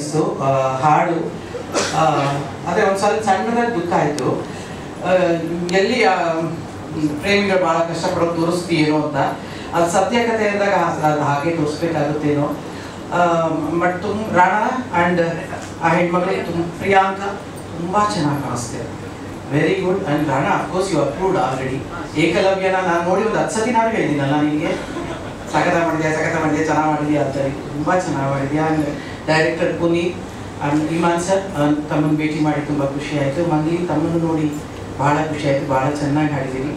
ಅನಿಸ್ತು ಹಾಡು. ಅದೇ ಒಂದು ಸ್ವಲ್ಪ ಸಣ್ಣದಾಗಿ ದುಃಖ ಆಯಿತು. ಎಲ್ಲಿ ಪ್ರೇಮಿಗಳು ಭಾಳ ಕಷ್ಟಪಡೋದು ತೋರಿಸ್ತೀಯೇನೋ ಅಂತ, ಅದು ಸತ್ಯ ಕಥೆ ಇದ್ದಾಗ ಅದು ಹಾಗೆ ತೋರಿಸ್ಬೇಕಾಗುತ್ತೇನೋ. ಬಟ್ ರಾಣಾ ಆ್ಯಂಡ್ ಆ ಹೆಣ್ಮಗಳು ಪ್ರಿಯಾಂಕಾ ತುಂಬ ಚೆನ್ನಾಗಿ ಕಾಣಿಸ್ತೇವೆ. Very good. And Rana of course you approved already. ಏಕಲವ್ಯನ ನಾನು ನೋಡಿ ಒಂದು 10 ಸತಿ ನಾನು ಹೇಳಿದ್ದೀನಲ್ಲ ನಿನಗೆ, ಸಖತ ಮಾಡಿದ್ಯಾ ಚೆನ್ನಾಗಿ ಮಾಡಿದ್ಯಾ ಅಂತ. ತುಂಬ ಚೆನ್ನಾಗಿ ಮಾಡಿದ್ಯಾ. And director Puneeth and Imman sir ತಮ್ಮನ್ನು ಭೇಟಿ ಮಾಡಿ ತುಂಬ ಖುಷಿ ಆಯಿತು. ಮಂಗ್ಲಿ ತಮ್ಮನ್ನು ನೋಡಿ ಭಾಳ ಖುಷಿ ಆಯಿತು. ಭಾಳ ಚೆನ್ನಾಗಿ ಹಾಡಿದ್ದೀವಿ.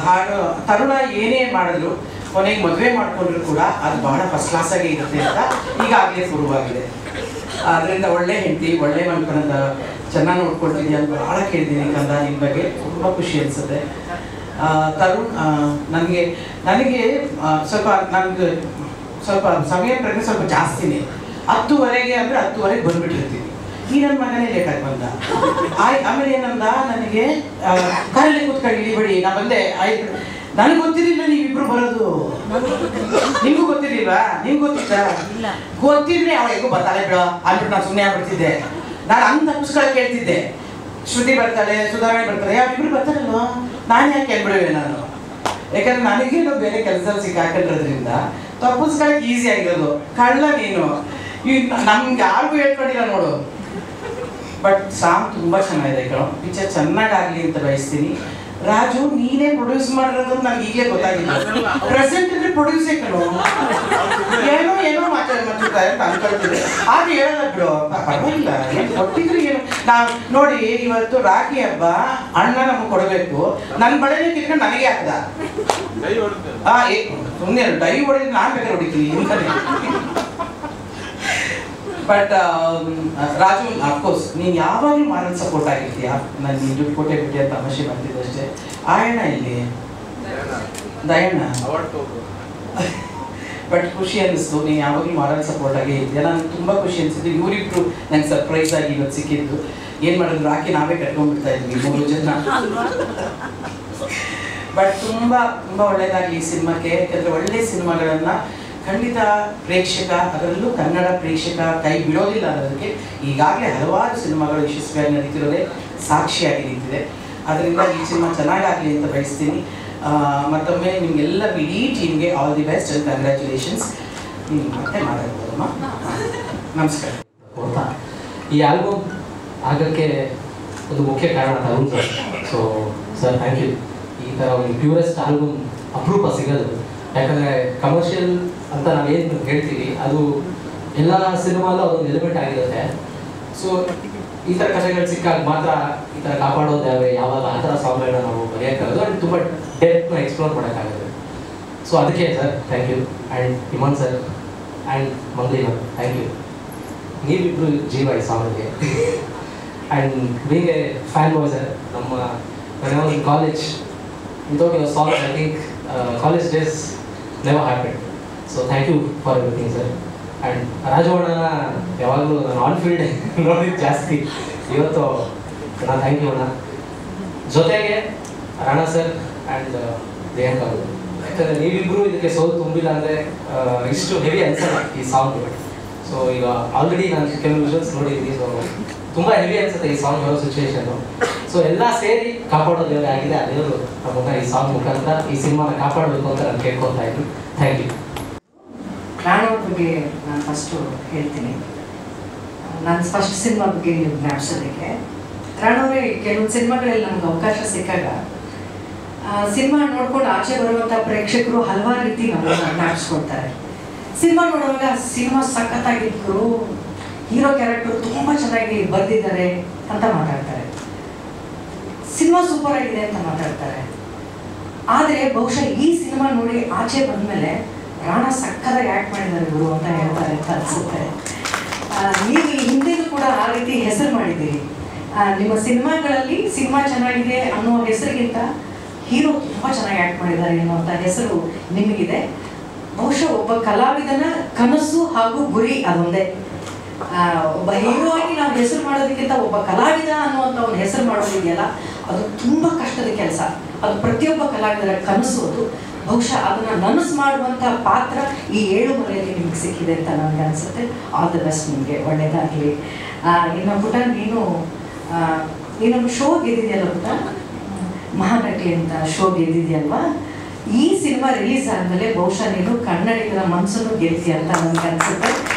ಹಾಡು ತರುಣ ಏನೇ ಮಾಡಿದ್ರು ಕೊನೆಗೆ ಮದುವೆ ಮಾಡಿಕೊಂಡ್ರು ಕೂಡ ಅದು ಬಹಳ ಫಸ್ಟ್ ಕ್ಲಾಸಾಗಿ ಇರುತ್ತೆ ಅಂತ ಈಗಾಗಲೇ ಶುರುವಾಗಿದೆ. ಅದರಿಂದ ಒಳ್ಳೆ ಹೆಂಡತಿ, ಒಳ್ಳೆ ಮನ್ಕನಂದ ಚೆನ್ನಾಗಿ ನೋಡ್ಕೊಳ್ತಿದ್ಯಾ ಅಂತ ಭಾಳ ಕೇಳಿದ್ದೀನಿ ಕಂದ. ನಿಮ್ಮ ಬಗ್ಗೆ ತುಂಬ ಖುಷಿ ಅನಿಸುತ್ತೆ. ತರುಣ್ ನನಗೆ ಸ್ವಲ್ಪ ಸಮಯ ಪ್ರಜ್ಞೆ ಸ್ವಲ್ಪ ಜಾಸ್ತಿನೇ. 10:30 ಅಂದರೆ 10:30 ಬಂದುಬಿಟ್ಟಿರ್ತೀನಿ. ಈ ನನ್ನ ಮಗನೇ ಲೇಟಾಗಿ ಬಂದ. ಆಮೇಲೆ ಏನಂದ ನನಗೆ, ಕಾರಲ್ಲಿ ಕೂತ್ಕೊಳ್ಳಿ ಬಿಡಿ ನಾ ಬಂದೆ. ನನಗೆ ಗೊತ್ತಿರಲಿಲ್ಲ ನೀವಿಬ್ರು ಬರೋದು. ನಿಮಗೂ ಗೊತ್ತಿರಲಿಲ್ವಾ? ನಿಮ್ಗೆ ಗೊತ್ತಿತ್ತಾ? ಗೊತ್ತಿದ್ರೆ ಅವಳಿಗೂ ಬರ್ತಾಳೆ ಬಿಡೋ ಅಂದ್ಬಿಟ್ಟು ನಾನು ಸುಮ್ಮನೆ ಆಗ್ಬಿಡ್ತಿದ್ದೆ. ನಾನು ಹಂಗೆ ತಪ್ಪಿಸ್ಕೊಳಕ್ಕೆ ಹೇಳ್ತಿದ್ದೆ. ಶ್ರುತಿ ಬರ್ತಾಳೆ, ಸುಧಾರಣೆ ಬರ್ತಾಳೆ, ಯಾವಿಬ್ರು ಬರ್ತಾರಲ್ವ, ನಾನು ಯಾಕೆ ಹೇಳ್ಬಿಡುವೆ ನಾನು. ಯಾಕಂದ್ರೆ ನನಗೇನು ಬೇರೆ ಕೆಲಸದಲ್ಲಿ ಸಿಕ್ಕಾಕೊಂಡಿರೋದ್ರಿಂದ ತಪ್ಪಿಸ್ಕೊಳಕ್ಕೆ ಈಸಿ ಆಗಿರೋದು. ಕಳ್ಳ ನೀನು, ನಮ್ಗೆ ಯಾರಿಗೂ ಹೇಳ್ಕೊಂಡಿಲ್ಲ ನೋಡು. ಬಟ್ ಸಾಂಗ್ ತುಂಬ ಚೆನ್ನಾಗಿದೆ ಕಣೋ. ಪಿಕ್ಚರ್ ಚೆನ್ನಾಗಾಗಲಿ ಅಂತ ಬಯಸ್ತೀನಿ. ರಾಜು ನೀನೇ ಪ್ರೊಡ್ಯೂಸ್ ಮಾಡಿರೋದು ನನಗೆ ಈಗಲೇ ಗೊತ್ತಾಗಿಲ್ಲ. ಪ್ರೆಸೆಂಟ್ ಪ್ರೊಡ್ಯೂಸೇ ಕಣೋ. ಏನೋ ಮಾತಾಡ್ತಾರೆ ಅಂತ ಅನ್ಕೊಳ್ತಿದ್ದೆ. ಆದ್ರೆ ಹೇಳಲ್ಲ ಬಿಡು, ಪರವಾಗಿಲ್ಲ. ಕೊಟ್ಟಿದ್ರು ಏನು. ನಾವು ನೋಡಿ ಇವತ್ತು ರಾಖಿ ಹಬ್ಬ, ಅಣ್ಣ ನಮಗೆ ಕೊಡಬೇಕು. ನನ್ನ ಬಳೆನೇ ಕಿತ್ಕೊಂಡು ನನಗೆ ಹಾಕ್ದ. ಸುಮ್ಮನೆ ಡೈ ಹೊಡೆದ್ರೆ ನಾನು ಬೇಕಾದ್ರೆ ಹೊಡಿತೀನಿ. ಬಟ್ ರಾಜು ಅಫ್ಕೋರ್ಸ್ ನೀನು ಯಾವಾಗಲೂ ಮಾರಲ್ ಸಪೋರ್ಟ್ ಆಗಿರ್ತೀಯ. ನಾನು ನೀನು ದುಡ್ಡು ಕೊಟ್ಟೆ ಬಿಟ್ಟೆ ಅಂತ ತಮಾಷೆ ಮಾಡ್ತಿದ್ದೆ ಅಷ್ಟೇ. ಆಯಣ್ಣ ಇಲ್ಲಿ ದಯಣ್ಣ. ಬಟ್ ಖುಷಿ ಅನ್ನಿಸ್ತು, ನೀನು ಯಾವಾಗಲೂ ಮಾರಲ್ ಸಪೋರ್ಟ್ ಆಗೇ ಇದ್ದೀಯ. ನನಗೆ ತುಂಬ ಖುಷಿ ಅನಿಸಿದ್ದು. ಇವರಿಬ್ರು ನಂಗೆ ಸರ್ಪ್ರೈಸ್ ಆಗಿ ಇವತ್ತು ಸಿಕ್ಕಿದ್ದು. ಏನು ಮಾಡಿದ್ರು, ರಾಕಿ ನಾವೇ ಕಟ್ಕೊಂಡ್ಬಿಡ್ತಾ ಇದ್ವಿ 3 ಜನ. ಬಟ್ ತುಂಬ ತುಂಬ ಒಳ್ಳೆಯದಾಗಲಿ ಈ ಸಿನಿಮಾಕ್ಕೆ. ಯಾಕಂದರೆ ಒಳ್ಳೆಯ ಸಿನಿಮಾಗಳನ್ನು ಖಂಡಿತ ಪ್ರೇಕ್ಷಕ, ಅದರಲ್ಲೂ ಕನ್ನಡ ಪ್ರೇಕ್ಷಕ ಕೈ ಬಿಡೋದಿಲ್ಲ ಅನ್ನೋದಕ್ಕೆ ಈಗಾಗಲೇ ಹಲವಾರು ಸಿನಿಮಾಗಳು ಯಶಸ್ವಿಯಾಗಿ ನಡೀತಿರೋದೇ ಸಾಕ್ಷಿಯಾಗಿ ನಿಂತಿದೆ. ಅದರಿಂದ ಈ ಸಿನಿಮಾ ಚೆನ್ನಾಗಾಗಲಿ ಅಂತ ಬಯಸ್ತೀನಿ. ಮತ್ತೊಮ್ಮೆ ನಿಮಗೆಲ್ಲ ಇಡೀ ಟೀಮ್ಗೆ all the best and congratulations. ನೀವು ಮತ್ತೆ ಮಾತಾಡ್ಬೋದಮ್ಮ. ನಮಸ್ಕಾರ. ಈ ಆಲ್ಬಮ್ ಆಗೋಕ್ಕೆ ಒಂದು ಮುಖ್ಯ ಕಾರಣ Tarun sir. So sir thank you. ಈ ಥರ ಒಂದು ಪ್ಯೂರೆಸ್ಟ್ ಆಲ್ಬಮ್ ಅಪರೂಪ ಸಿಗೋದು. ಯಾಕಂದರೆ ಕಮರ್ಷಿಯಲ್ ಅಂತ ನಾವೇನು ಹೇಳ್ತೀವಿ ಅದು ಎಲ್ಲ ಸಿನಿಮಾಲ್ಲೂ ಅದೊಂದು ಎಲಿಮೆಂಟ್ ಆಗಿರುತ್ತೆ. ಸೊ ಈ ಥರ ಕಥೆಗಳು ಸಿಕ್ಕಾಗ ಮಾತ್ರ ಈ ಥರ ಕಾಪಾಡೋದು ಯಾವಾಗ ಆ ಥರ ಸಾಂಗ್ಗಳನ್ನ ನಾವು ಬರೆಯೋಕ್ಕಾಗೋದು. ಆ್ಯಂಡ್ ತುಂಬ ಡೆಪ್ತ್ನ ಎಕ್ಸ್ಪ್ಲೋರ್ ಮಾಡೋಕ್ಕಾಗುತ್ತೆ. ಸೊ ಅದಕ್ಕೆ sir thank you. And Imman sir and Mangli ma'am thank you. ನೀವಿಬ್ಬರು ಜೀವ ಈ ಸಾಂಗ್ಗೆ. And being a fan boy sir, ನಮ್ಮ when college without your song I think college days never happened. So thank you for everything sir. And Raju ಅಣ್ಣನ ಯಾವಾಗಲೂ ನಾನು on field ನೋಡಿದ್ದು ಜಾಸ್ತಿ. ಇವತ್ತು ನಾನು ಥ್ಯಾಂಕ್ ಯು ಅಣ್ಣ. ಜೊತೆಗೆ ರಾಣಾ ಸರ್ ಆ್ಯಂಡ್ ಪ್ರಿಯಾಂಕಾ ಅವರು. ಯಾಕಂದರೆ ನೀವಿಬ್ಬರು ಇದಕ್ಕೆ ಸೋಲು ತುಂಬಿಲ್ಲ ಅಂದರೆ ಇಷ್ಟು ಹೆವಿ ಅನ್ಸಲ್ಲ ಈ ಸಾಂಗ್. ಸೊ ಈಗ ಆಲ್ರೆಡಿ ನಾನು ಕೆಲವು ವಿಜುವಲ್ಸ್ ನೋಡಿದ್ದೀನಿ. ಸೊ ತುಂಬ ಹೆವಿ ಅನ್ಸುತ್ತೆ ಈ ಸಾಂಗ್ ಬರೋ ಸಿಚುವೇಶನ್ನು. ಸೊ ಎಲ್ಲ ಸೇರಿ ಕಾಪಾಡೋದು ಯಾವ್ದು ಆಗಿದೆ ಅದೇವರು ನಮ್ಮ ಈ ಸಾಂಗ್ ಮುಖಾಂತರ ಈ ಸಿನಿಮಾನ ಕಾಪಾಡಬೇಕು ಅಂತ ನಾನು ಕೇಳ್ಕೊತಾ ಇದ್ದೀನಿ. Thank you. ರಾಣಾ ಬಗ್ಗೆ ನಾನು ಫಸ್ಟು ಹೇಳ್ತೀನಿ. ನನ್ನ ಫಸ್ಟ್ ಸಿನಿಮಾ ಬಗ್ಗೆ ನೀವು ಜ್ಞಾಪಿಸೋದಕ್ಕೆ, ರಾಣವ್ರೆ ಕೆಲವೊಂದು ಸಿನಿಮಾಗಳಲ್ಲಿ ನಮ್ಗೆ ಅವಕಾಶ ಸಿಕ್ಕಾಗ ಸಿನಿಮಾ ನೋಡ್ಕೊಂಡು ಆಚೆ ಬರುವಂಥ ಪ್ರೇಕ್ಷಕರು ಹಲವಾರು ರೀತಿ ನಮ್ಮನ್ನು ಜ್ಞಾಪಿಸ್ಕೊಳ್ತಾರೆ. ಸಿನಿಮಾ ನೋಡುವಾಗ ಸಿನಿಮಾ ಸಖತ್ತಾಗಿದ್ರು, ಹೀರೋ ಕ್ಯಾರೆಕ್ಟರ್ ತುಂಬ ಚೆನ್ನಾಗಿ ಬರೆದಿದ್ದಾರೆ ಅಂತ ಮಾತಾಡ್ತಾರೆ, ಸಿನಿಮಾ ಸೂಪರ್ ಆಗಿದೆ ಅಂತ ಮಾತಾಡ್ತಾರೆ. ಆದರೆ ಬಹುಶಃ ಈ ಸಿನಿಮಾ ನೋಡಿ ಆಚೆ ಬಂದಮೇಲೆ ರಾಣಾ ಸಕ್ಕತ್ತಾಗಿ ಆ್ಯಕ್ಟ್ ಮಾಡಿದ್ದಾರೆ ಗುರು ಅಂತ ಹೇಳ್ತಾರೆ ಅಂತ ಅನಿಸುತ್ತೆ. ನೀವು ಹಿಂದೆಯೂ ಕೂಡ ಆ ರೀತಿ ಹೆಸರು ಮಾಡಿದ್ದೀರಿ. ನಿಮ್ಮ ಸಿನಿಮಾಗಳಲ್ಲಿ ಸಿನಿಮಾ ಚೆನ್ನಾಗಿದೆ ಅನ್ನೋ ಹೆಸರಿಗಿಂತ ಹೀರೋ ತುಂಬ ಚೆನ್ನಾಗಿ ಆ್ಯಕ್ಟ್ ಮಾಡಿದ್ದಾರೆ ಅನ್ನುವಂಥ ಹೆಸರು ನಿಮಗಿದೆ. ಬಹುಶಃ ಒಬ್ಬ ಕಲಾವಿದನ ಕನಸು ಹಾಗೂ ಗುರಿ ಅದೊಂದೇ. ಒಬ್ಬ ಹೀರೋ ಆಗಿ ನಾವು ಹೆಸರು ಮಾಡೋದಕ್ಕಿಂತ ಒಬ್ಬ ಕಲಾವಿದ ಅನ್ನುವಂಥ ಒಂದು ಹೆಸರು ಮಾಡೋದಿದೆಯಲ್ಲ, ಅದು ತುಂಬ ಕಷ್ಟದ ಕೆಲಸ. ಅದು ಪ್ರತಿಯೊಬ್ಬ ಕಲಾವಿದರ ಕನಸು. ಅದು ಬಹುಶಃ ಅದನ್ನು ನನಸು ಮಾಡುವಂಥ ಪಾತ್ರ ಈ 7 ಮಲೆಯಲ್ಲಿ ನಿಮ್ಗೆ ಸಿಕ್ಕಿದೆ ಅಂತ ನನಗೆ ಅನಿಸುತ್ತೆ. ಆಲ್ ದ ಬೆಸ್ಟ್, ನಿಮಗೆ ಒಳ್ಳೆಯದಾಗಲಿ. ಇನ್ನು ಪುಟ ನೀನೊಂದು ಶೋ ಗೆದ್ದಿದೆಯಲ್ಲ ಪುಟ, ಮಹಾನಟಿ ಅಂತ ಶೋ ಗೆದ್ದಿದೆಯಲ್ವಾ. ಈ ಸಿನಿಮಾ ರಿಲೀಸ್ ಆದಮೇಲೆ ಬಹುಶಃ ನೀನು ಕನ್ನಡಿಗರ ಮನಸ್ಸನ್ನು ಗೆಲ್ತೀಯ ಅಂತ ನನಗೆ ಅನಿಸುತ್ತೆ.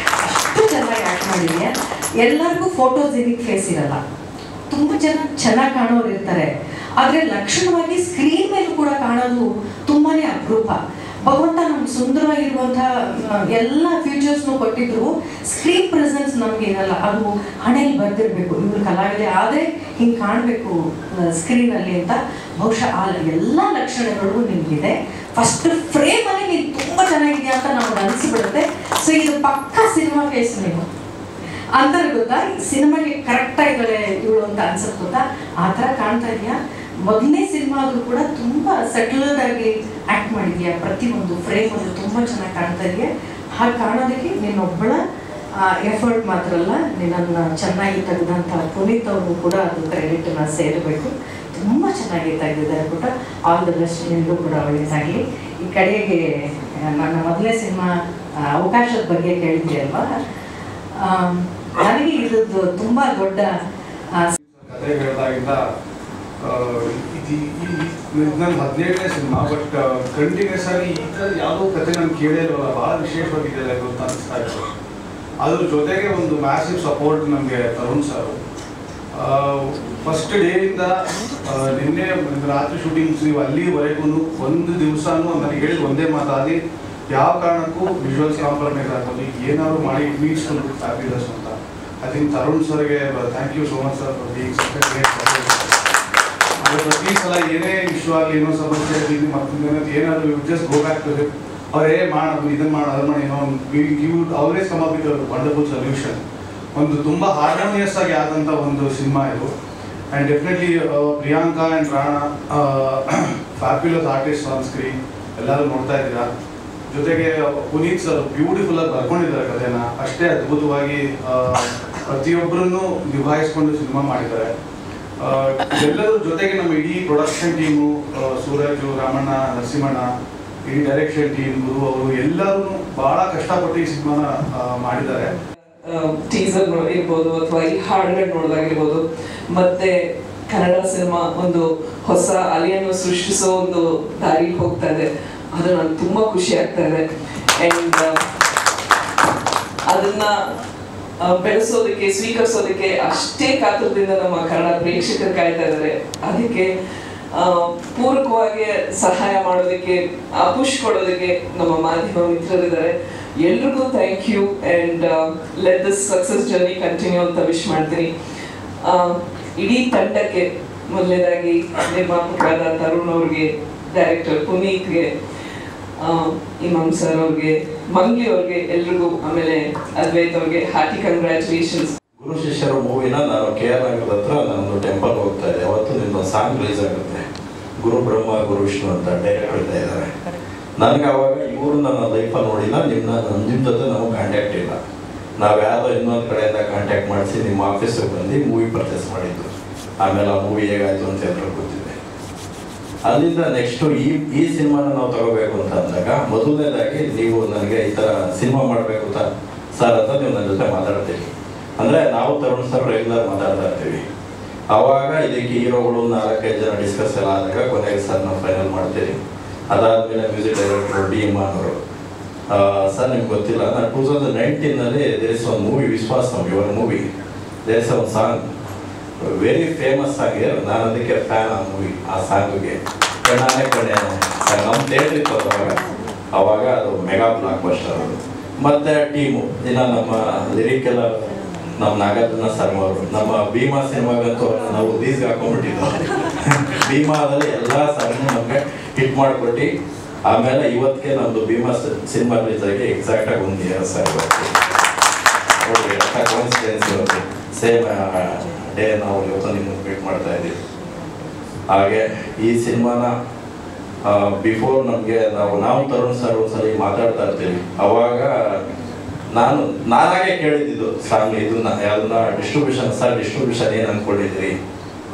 ಅಷ್ಟು ಚೆನ್ನಾಗಿ ಆ್ಯಕ್ಟ್ ಮಾಡಿದೆಯಾ. ಎಲ್ಲರಿಗೂ ಫೋಟೋಜೆನಿಕ್ ಫೇಸ್ ಇರಲ್ಲ, ತುಂಬ ಜನ ಚೆನ್ನಾಗಿ ಕಾಣೋರು ಇರ್ತಾರೆ, ಆದರೆ ಲಕ್ಷಣವಾಗಿ ಸ್ಕ್ರೀನ್ ಮೇಲೂ ಕೂಡ ಕಾಣೋದು ತುಂಬಾ ಅಪರೂಪ. ಭಗವಂತ ನಮ್ಗೆ ಸುಂದರವಾಗಿರುವಂಥ ಎಲ್ಲ ಫ್ಯೂಚರ್ಸ್ನು ಕೊಟ್ಟಿದ್ರು, ಸ್ಕ್ರೀನ್ ಪ್ರೆಸೆನ್ಸ್ ನಮಗೆ ಇರಲ್ಲ. ಅದು ಹಣೆಯಲ್ಲಿ ಬರ್ದಿರಬೇಕು, ಇವ್ರು ಕಲಾವಿದೆ ಆದರೆ ಹಿಂಗೆ ಕಾಣಬೇಕು ಸ್ಕ್ರೀನಲ್ಲಿ ಅಂತ. ಬಹುಶಃ ಆ ಎಲ್ಲ ಲಕ್ಷಣಗಳು ನಿಮಗಿದೆ. ಫಸ್ಟ್ ಫ್ರೇಮಲ್ಲಿ ನೀನು ತುಂಬ ಚೆನ್ನಾಗಿದೆಯಾ ಅಂತ ನಮ್ಗೆ ಅನಿಸ್ಬಿಡುತ್ತೆ. ಸೊ ಇದು ಪಕ್ಕ ಸಿನಿಮಾ ಫೇಸ್ ನೀವು ಅಂತಾರೆ ಗೊತ್ತಾ, ಸಿನಿಮಾಗೆ ಕರೆಕ್ಟಾಗಿ ಇದ್ದಾಳೆ ಇವಳು ಅಂತ ಅನ್ಸುತ್ತೆ ಗೊತ್ತಾ, ಆ ಥರ ಕಾಣ್ತಾ ಇದೆಯಾ. ಮೊದಲನೇ ಸಿನಿಮಾ ಆದರೂ ಕೂಡ ತುಂಬ ಸೆಟಲ್ಡ್ ಆಗಿ ಆ್ಯಕ್ಟ್ ಮಾಡಿದ್ಯಾ. ಪ್ರತಿಯೊಂದು ಫ್ರೇಮಲ್ಲಿ ತುಂಬ ಚೆನ್ನಾಗಿ ಕಾಣ್ತಾ ಇದೆಯಾ. ಹಾಗೆ ಕಾಣೋದಕ್ಕೆ ನೀನೊಬ್ಬಳ ಎಫರ್ಟ್ ಮಾತ್ರ ಅಲ್ಲ, ನಿನ್ನನ್ನು ಚೆನ್ನಾಗಿ ತೆಗೆದಂಥ ಪುನೀತ್ ಅವರು ಕೂಡ ಅದು ಕ್ರೆಡಿಟನ್ನು ಸೇರಬೇಕು. ತುಂಬ ಚೆನ್ನಾಗಿ ತೆಗೆದಿದ್ದಾರೆ ಪುಟ. ಆಲ್ ದ ಬೆಸ್ಟ್, ನಿಮಗೂ ಕೂಡ ಒಳ್ಳೆಯದಾಗಲಿ. ಈ ಕಡೆಗೆ ನನ್ನ ಮೊದಲನೇ ಸಿನಿಮಾ ಅವಕಾಶದ ಬಗ್ಗೆ ಕೇಳಿದ್ದೆ ಅಲ್ವಾ, ನನಗೆ ಇದ್ದು ತುಂಬ ದೊಡ್ಡ ಕತೆ ಹೇಳಿದಾಗಿಂದ ನನ್ನ 17ನೇ ಸಿನಿಮಾ. ಬಟ್ ಕಂಟಿನ್ಯೂಸ್ ಆಗಿ ಈ ಥರ ಯಾವುದೋ ಕತೆ ನಾನು ಕೇಳೇ ಇರೋಲ್ಲ, ಭಾಳ ವಿಶೇಷವಾಗಿದೆಯಲ್ಲ ಇದು ಅಂತ ಅನಿಸ್ತಾ ಇತ್ತು. ಅದ್ರ ಜೊತೆಗೆ ಒಂದು ಮ್ಯಾಸಿವ್ ಸಪೋರ್ಟ್ ನಮಗೆ ತರುಣ್ ಸರ್. ಫಸ್ಟ್ ಡೇಯಿಂದ ನಿನ್ನೆ ರಾತ್ರಿ ಶೂಟಿಂಗ್ಸ್ ನೀವು ಅಲ್ಲಿವರೆಗೂ ಒಂದು ದಿವಸನೂ ನನಗೆ ಹೇಳಿದ ಒಂದೇ ಮಾತಾಡಿ, ಯಾವ ಕಾರಣಕ್ಕೂ ವಿಜುವಲ್ಸ್ ಕಾಂಪ್ರಮೈಸ್ ಆಗ್ಬೋದು, ಏನಾದ್ರು ಮಾಡಿ ಮೀಟ್ಸ್ ಫ್ಯಾಬ್ಯುಲಸ್ ಅಂತ. ಐ ಥಿಂಕ್ ತರುಣ್ ಸರ್ಗೆ thank you so much sir for being such a great support. ಪ್ರತಿ ಸಲ ಏನೇ ಇಶ್ಯೂ ಆಗಲಿ, ಏನೋ ಸಮಸ್ಯೆ ಆಗಲಿ, ಮತ್ತು ಏನಾದರೂ you just go back to him. ಅವರೇ ಮಾಡೋದು ಇದನ್ನು ಮಾಡಿ ಅದನ್ನು ಮಾಡಿ, ಏನೋ you always come up with wonderful solution. ಒಂದು ತುಂಬ ಹಾರ್ಮೋನಿಯಸ್ ಆಗಿ ಆದಂಥ ಒಂದು ಸಿನಿಮಾ ಇದು. And definitely Priyanka and Rana fabulous artist on screen, ಎಲ್ಲರೂ ನೋಡ್ತಾ ಇದ್ದೀರಾ. ಜೊತೆಗೆ ಪುನೀತ್ ಸರ್ ಬ್ಯೂಟಿಫುಲ್ ಆಗಿ ಬರ್ಕೊಂಡಿದ್ದಾರೆ ಕಥೆನ, ಅಷ್ಟೇ ಅದ್ಭುತವಾಗಿ ಪ್ರತಿಯೊಬ್ಬರನ್ನು ನಿಭಾಯಿಸ್ಕೊಂಡು ಸಿನಿಮಾ ಮಾಡಿದ್ದಾರೆ. ಎಲ್ಲರ ಜೊತೆಗೆ ನಮ್ಮ ಇಡೀ ಪ್ರೊಡಕ್ಷನ್ ಟೀಮು, ಸೂರಜು, ರಾಮಣ್ಣ, ನರಸಿಂಹಣ್ಣ, ಇಡೀ ಡೈರೆಕ್ಷನ್ ಟೀಮ್, ಗುರು ಅವರು ಎಲ್ಲರೂ ಭಾಳ ಕಷ್ಟಪಟ್ಟು ಈ ಸಿನಿಮಾನ ಮಾಡಿದ್ದಾರೆ. ಟೀಸರ್ ಇರ್ಬೋದು ಅಥವಾ ಈ ಹಾಡುಗಳು ನೋಡೋದಾಗಿರ್ಬೋದು, ಮತ್ತೆ ಕನ್ನಡ ಸಿನಿಮಾ ಒಂದು ಹೊಸ ಅಲೆಯನ್ನು ಸೃಷ್ಟಿಸೋ ಒಂದು ದಾರಿಗೆ ಹೋಗ್ತಾ ಇದೆ. ಅದು ನನಗೆ ತುಂಬ ಖುಷಿ ಆಗ್ತಾ ಇದೆ. ಆ್ಯಂಡ್ ಅದನ್ನ ಬೆಳೆಸೋದಕ್ಕೆ, ಸ್ವೀಕರಿಸೋದಕ್ಕೆ ಅಷ್ಟೇ ಕಾತುರದಿಂದ ನಮ್ಮ ಕನ್ನಡ ಪ್ರೇಕ್ಷಕರು ಕಾಯ್ತಾ ಇದ್ದಾರೆ. ಅದಕ್ಕೆ ಪೂರಕವಾಗಿ ಸಹಾಯ ಮಾಡೋದಕ್ಕೆ, ಪುಷ್ ಕೊಡೋದಕ್ಕೆ ನಮ್ಮ ಮಾಧ್ಯಮ ಮಿತ್ರರಿದ್ದಾರೆ. ಎಲ್ರಿಗೂ thank you and let this success journey continue ಅಂತ ವಿಶ್ ಮಾಡ್ತೀನಿ. ಇಡೀ ತಂಡಕ್ಕೆ ಮೊದಲನೇದಾಗಿ ನಿರ್ಮಾಪಕರಾದ ತರುಣ್ ಅವ್ರಿಗೆ, ಡೈರೆಕ್ಟರ್ ಪುನೀತ್ಗೆ, ಇಮಾಮ್ ಸರ್ ಅವ್ರಿಗೆ, ಮಂಗ್ಲಿ ಅವ್ರಿಗೆ, ಎಲ್ರಿಗೂ, ಆಮೇಲೆ ಅದ್ವೈತ್ ಅವ್ರಿಗೆ ಹಾರ್ಟಿ ಕಂಗ್ರ್ಯಾಚುಲೇಷನ್ಸ್. ಗುರು ಶಿಷ್ಯರ ಮೂವಿನ ನಾನು KR ನಗರದ ಹತ್ರ ನನ್ನದು ಟೆಂಪಲ್ ಹೋಗ್ತಾ ಇದೆ. ಅವತ್ತು ನಿಮ್ಮ ಸಾಂಗ್ ರಿಲೀಸ್ ಆಗುತ್ತೆ. ಗುರು ಬ್ರಹ್ಮ ಗುರು ವಿಷ್ಣು ಅಂತ ಡೈರೆಕ್ಟರ್ ಇರ್ತಾ ಇದ್ದಾರೆ. ನನಗೆ ಅವಾಗ ಇವರು ನನ್ನ ಲೈಫಲ್ಲಿ ನೋಡಿಲ್ಲ, ನಿಮ್ಮ ಜೊತೆ ನಮಗೆ ಕಾಂಟ್ಯಾಕ್ಟ್ ಇಲ್ಲ. ನಾವು ಯಾವುದೋ ಇನ್ನೊಂದು ಕಡೆಯಿಂದ ಕಾಂಟ್ಯಾಕ್ಟ್ ಮಾಡಿಸಿ ನಿಮ್ಮ ಆಫೀಸಿಗೆ ಬಂದು ಮೂವಿ ಪರ್ಚೇಸ್ ಮಾಡಿದ್ದು. ಆಮೇಲೆ ಆ ಮೂವಿ ಹೇಗಾಯಿತು ಅಂತ ಎಲ್ಲರೂ ಗೊತ್ತಿದೆ. ಅಲ್ಲಿಂದ ನೆಕ್ಸ್ಟು ಈ ಸಿನಿಮಾನ ನಾವು ತಗೋಬೇಕು ಅಂತ ಅಂದಾಗ ಮೊದಲನೇದಾಗಿ ನೀವು ನನಗೆ ಈ ಥರ ಸಿನಿಮಾ ಮಾಡಬೇಕು ಸರ್ ಅಂತ ನೀವು ನನ್ನ ಜೊತೆ ಮಾತಾಡ್ತೀವಿ. ಅಂದರೆ ನಾವು ತರುಣ್ ಸರ್ ರೆಗ್ಯುಲರ್ ಮಾತಾಡ್ತಾ ಇರ್ತೀವಿ. ಆವಾಗ ಇದಕ್ಕೆ ಹೀರೋಗಳು 4-5 ಜನ ಡಿಸ್ಕಸ್ ಎಲ್ಲ ಆದಾಗ ಕೊನೆಗೆ ಸರ್ ನಾವು ಫೈನಲ್ ಮಾಡ್ತೀವಿ. ಅದಾದಮೇಲೆ ಮ್ಯೂಸಿಕ್ ಡೈರೆಕ್ಟರ್ ಡಿ ಅವರು ಸರ್ ನಿಮ್ಗೆ ಗೊತ್ತಿಲ್ಲ, ನಾನು 2019ನಲ್ಲಿ ದೇರ್ ಇಸ್ ಒಂದು movie Vishwas your movie, there is ಒಂದು ಸಾಂಗ್, ವೆರಿ ಫೇಮಸ್ ಆಗಿ, ನಾನು ಅದಕ್ಕೆ ಫ್ಯಾನ್ ಆ ಮೂವಿ, ಆ ಸಾಂಗಿಗೆ ಕಣ್ಣಾನೆ ಕಣ್ಣೆ ನಮ್ಮ ಥಿಯೇಟ್ರ್ ಇತ್ತು ಅವಾಗ ಅದು ಮೆಗಾ ಬ್ಲಾಕ್ ಬಸ್ಟರ್ ಅದು. ಮತ್ತು ಟೀಮು ಇನ್ನು ನಮ್ಮ ಲಿರಿಕ್ ಎಲ್ಲ ನಮ್ಮ ನಾಗಾರ್ಜುನ ಶರ್ಮ ಅವರು, ನಮ್ಮ ಭೀಮಾ ಸಿನಿಮಾಗಂತೂ ನಾವು ರಿಲೀಸ್ಗೆ ಹಾಕೊಂಡ್ಬಿಟ್ಟಿದ್ದು. ಭೀಮಾದಲ್ಲಿ ಎಲ್ಲ ಸಾಂಗ್ನು ನಮಗೆ ಹಿಟ್ ಮಾಡಿಕೊಟ್ಟು ಆಮೇಲೆ ಇವತ್ತಿಗೆ ನಮ್ಮದು ಭೀಮಾ ಸಿನಿಮಾ ರಿಲೀಸ್ ಆಗಿ ಎಕ್ಸಾಕ್ಟಾಗಿ 1 ಇಯರ್ ಸರ್. ಕಾನ್ಸಿಡೆನ್ಸ್ ಇವತ್ತು ಸೇಮ್ ಡೇ ನಾವು ಇವತ್ತು ನಿಮ್ಮನ್ನು ಮೀಟ್ ಮಾಡ್ತಾ ಇದ್ದೀವಿ. ಹಾಗೆ ಈ ಸಿನಿಮಾನ ಬಿಫೋರ್ ನಮಗೆ ನಾವು ತರುಣ್ ಸರ್ ಒಂದ್ಸಲಿ ಮಾತಾಡ್ತಾ ಇರ್ತೀವಿ. ಅವಾಗ ನಾನಾಗೆ ಕೇಳಿದ್ದು ಸಾಂಗ್ ಇದನ್ನ ಯಾವ್ದನ್ನ ಡಿಸ್ಟ್ರಿಬ್ಯೂಷನ್ ಸರ್ ಡಿಸ್ಟ್ರಿಬ್ಯೂಷನ್ ಏನು ಅಂದ್ಕೊಂಡಿದ್ರಿ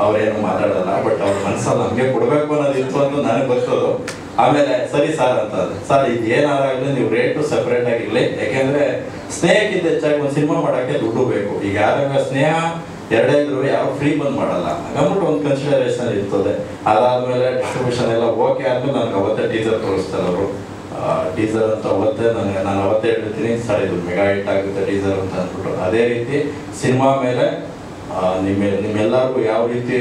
ಅವ್ರೇನು ಮಾತಾಡಲ್ಲ, ಬಟ್ ಅವ್ರ ಮನಸ್ಸಲ್ಲಿ ನಮಗೆ ಕೊಡಬೇಕು ಅನ್ನೋದು ಇತ್ತು ಅಂತ ನನಗೆ ಗೊತ್ತದು. ಆಮೇಲೆ ಸರಿ ಸರ್ ಅಂತ ಸರ್ ಇದು ಏನಾರಾಗಲಿ ನೀವು ರೇಟು ಸಪ್ರೇಟ್ ಆಗಿರಲಿ, ಯಾಕೆಂದ್ರೆ ಸ್ನೇಹಕ್ಕಿಂತ ಹೆಚ್ಚಾಗಿ ಒಂದು ಸಿನಿಮಾ ಮಾಡೋಕ್ಕೆ ದುಡ್ಡು ಬೇಕು. ಈಗ ಯಾರಾಗ ಸ್ನೇಹ ಎರಡೇ ಇದ್ರು ಯಾರು ಫ್ರೀ ಬಂದ್ ಮಾಡಲ್ಲ, ಹಾಗಂದ್ಬಿಟ್ಟು ಒಂದು ಕನ್ಸಿಡರೇಷನ್ ಇರ್ತದೆ. ಅದಾದ್ಮೇಲೆ ಡಿಸ್ಟ್ರಿಬ್ಯೂಷನ್ ಎಲ್ಲ ಓಕೆ ಆದ್ಮೇಲೆ ನನಗೆ ಅವತ್ತೇ ಟೀಸರ್ ತೋರಿಸ್ತಾರೆ ಅವರು. ಟೀಸರ್ ಅಂತ ಅವತ್ತೇ ನಾನು ಅವತ್ತೇ ಹೇಳ್ತೀನಿ ಸರ್ ಇದು ಮೆಗಾ ಹಿಟ್ ಆಗುತ್ತೆ ಟೀಸರ್ ಅಂತ ಅಂದ್ಬಿಟ್ಟು. ಅದೇ ರೀತಿ ಸಿನಿಮಾ ಮೇಲೆ ನಿಮ್ಮೆಲ್ಲರಿಗೂ ಯಾವ ರೀತಿ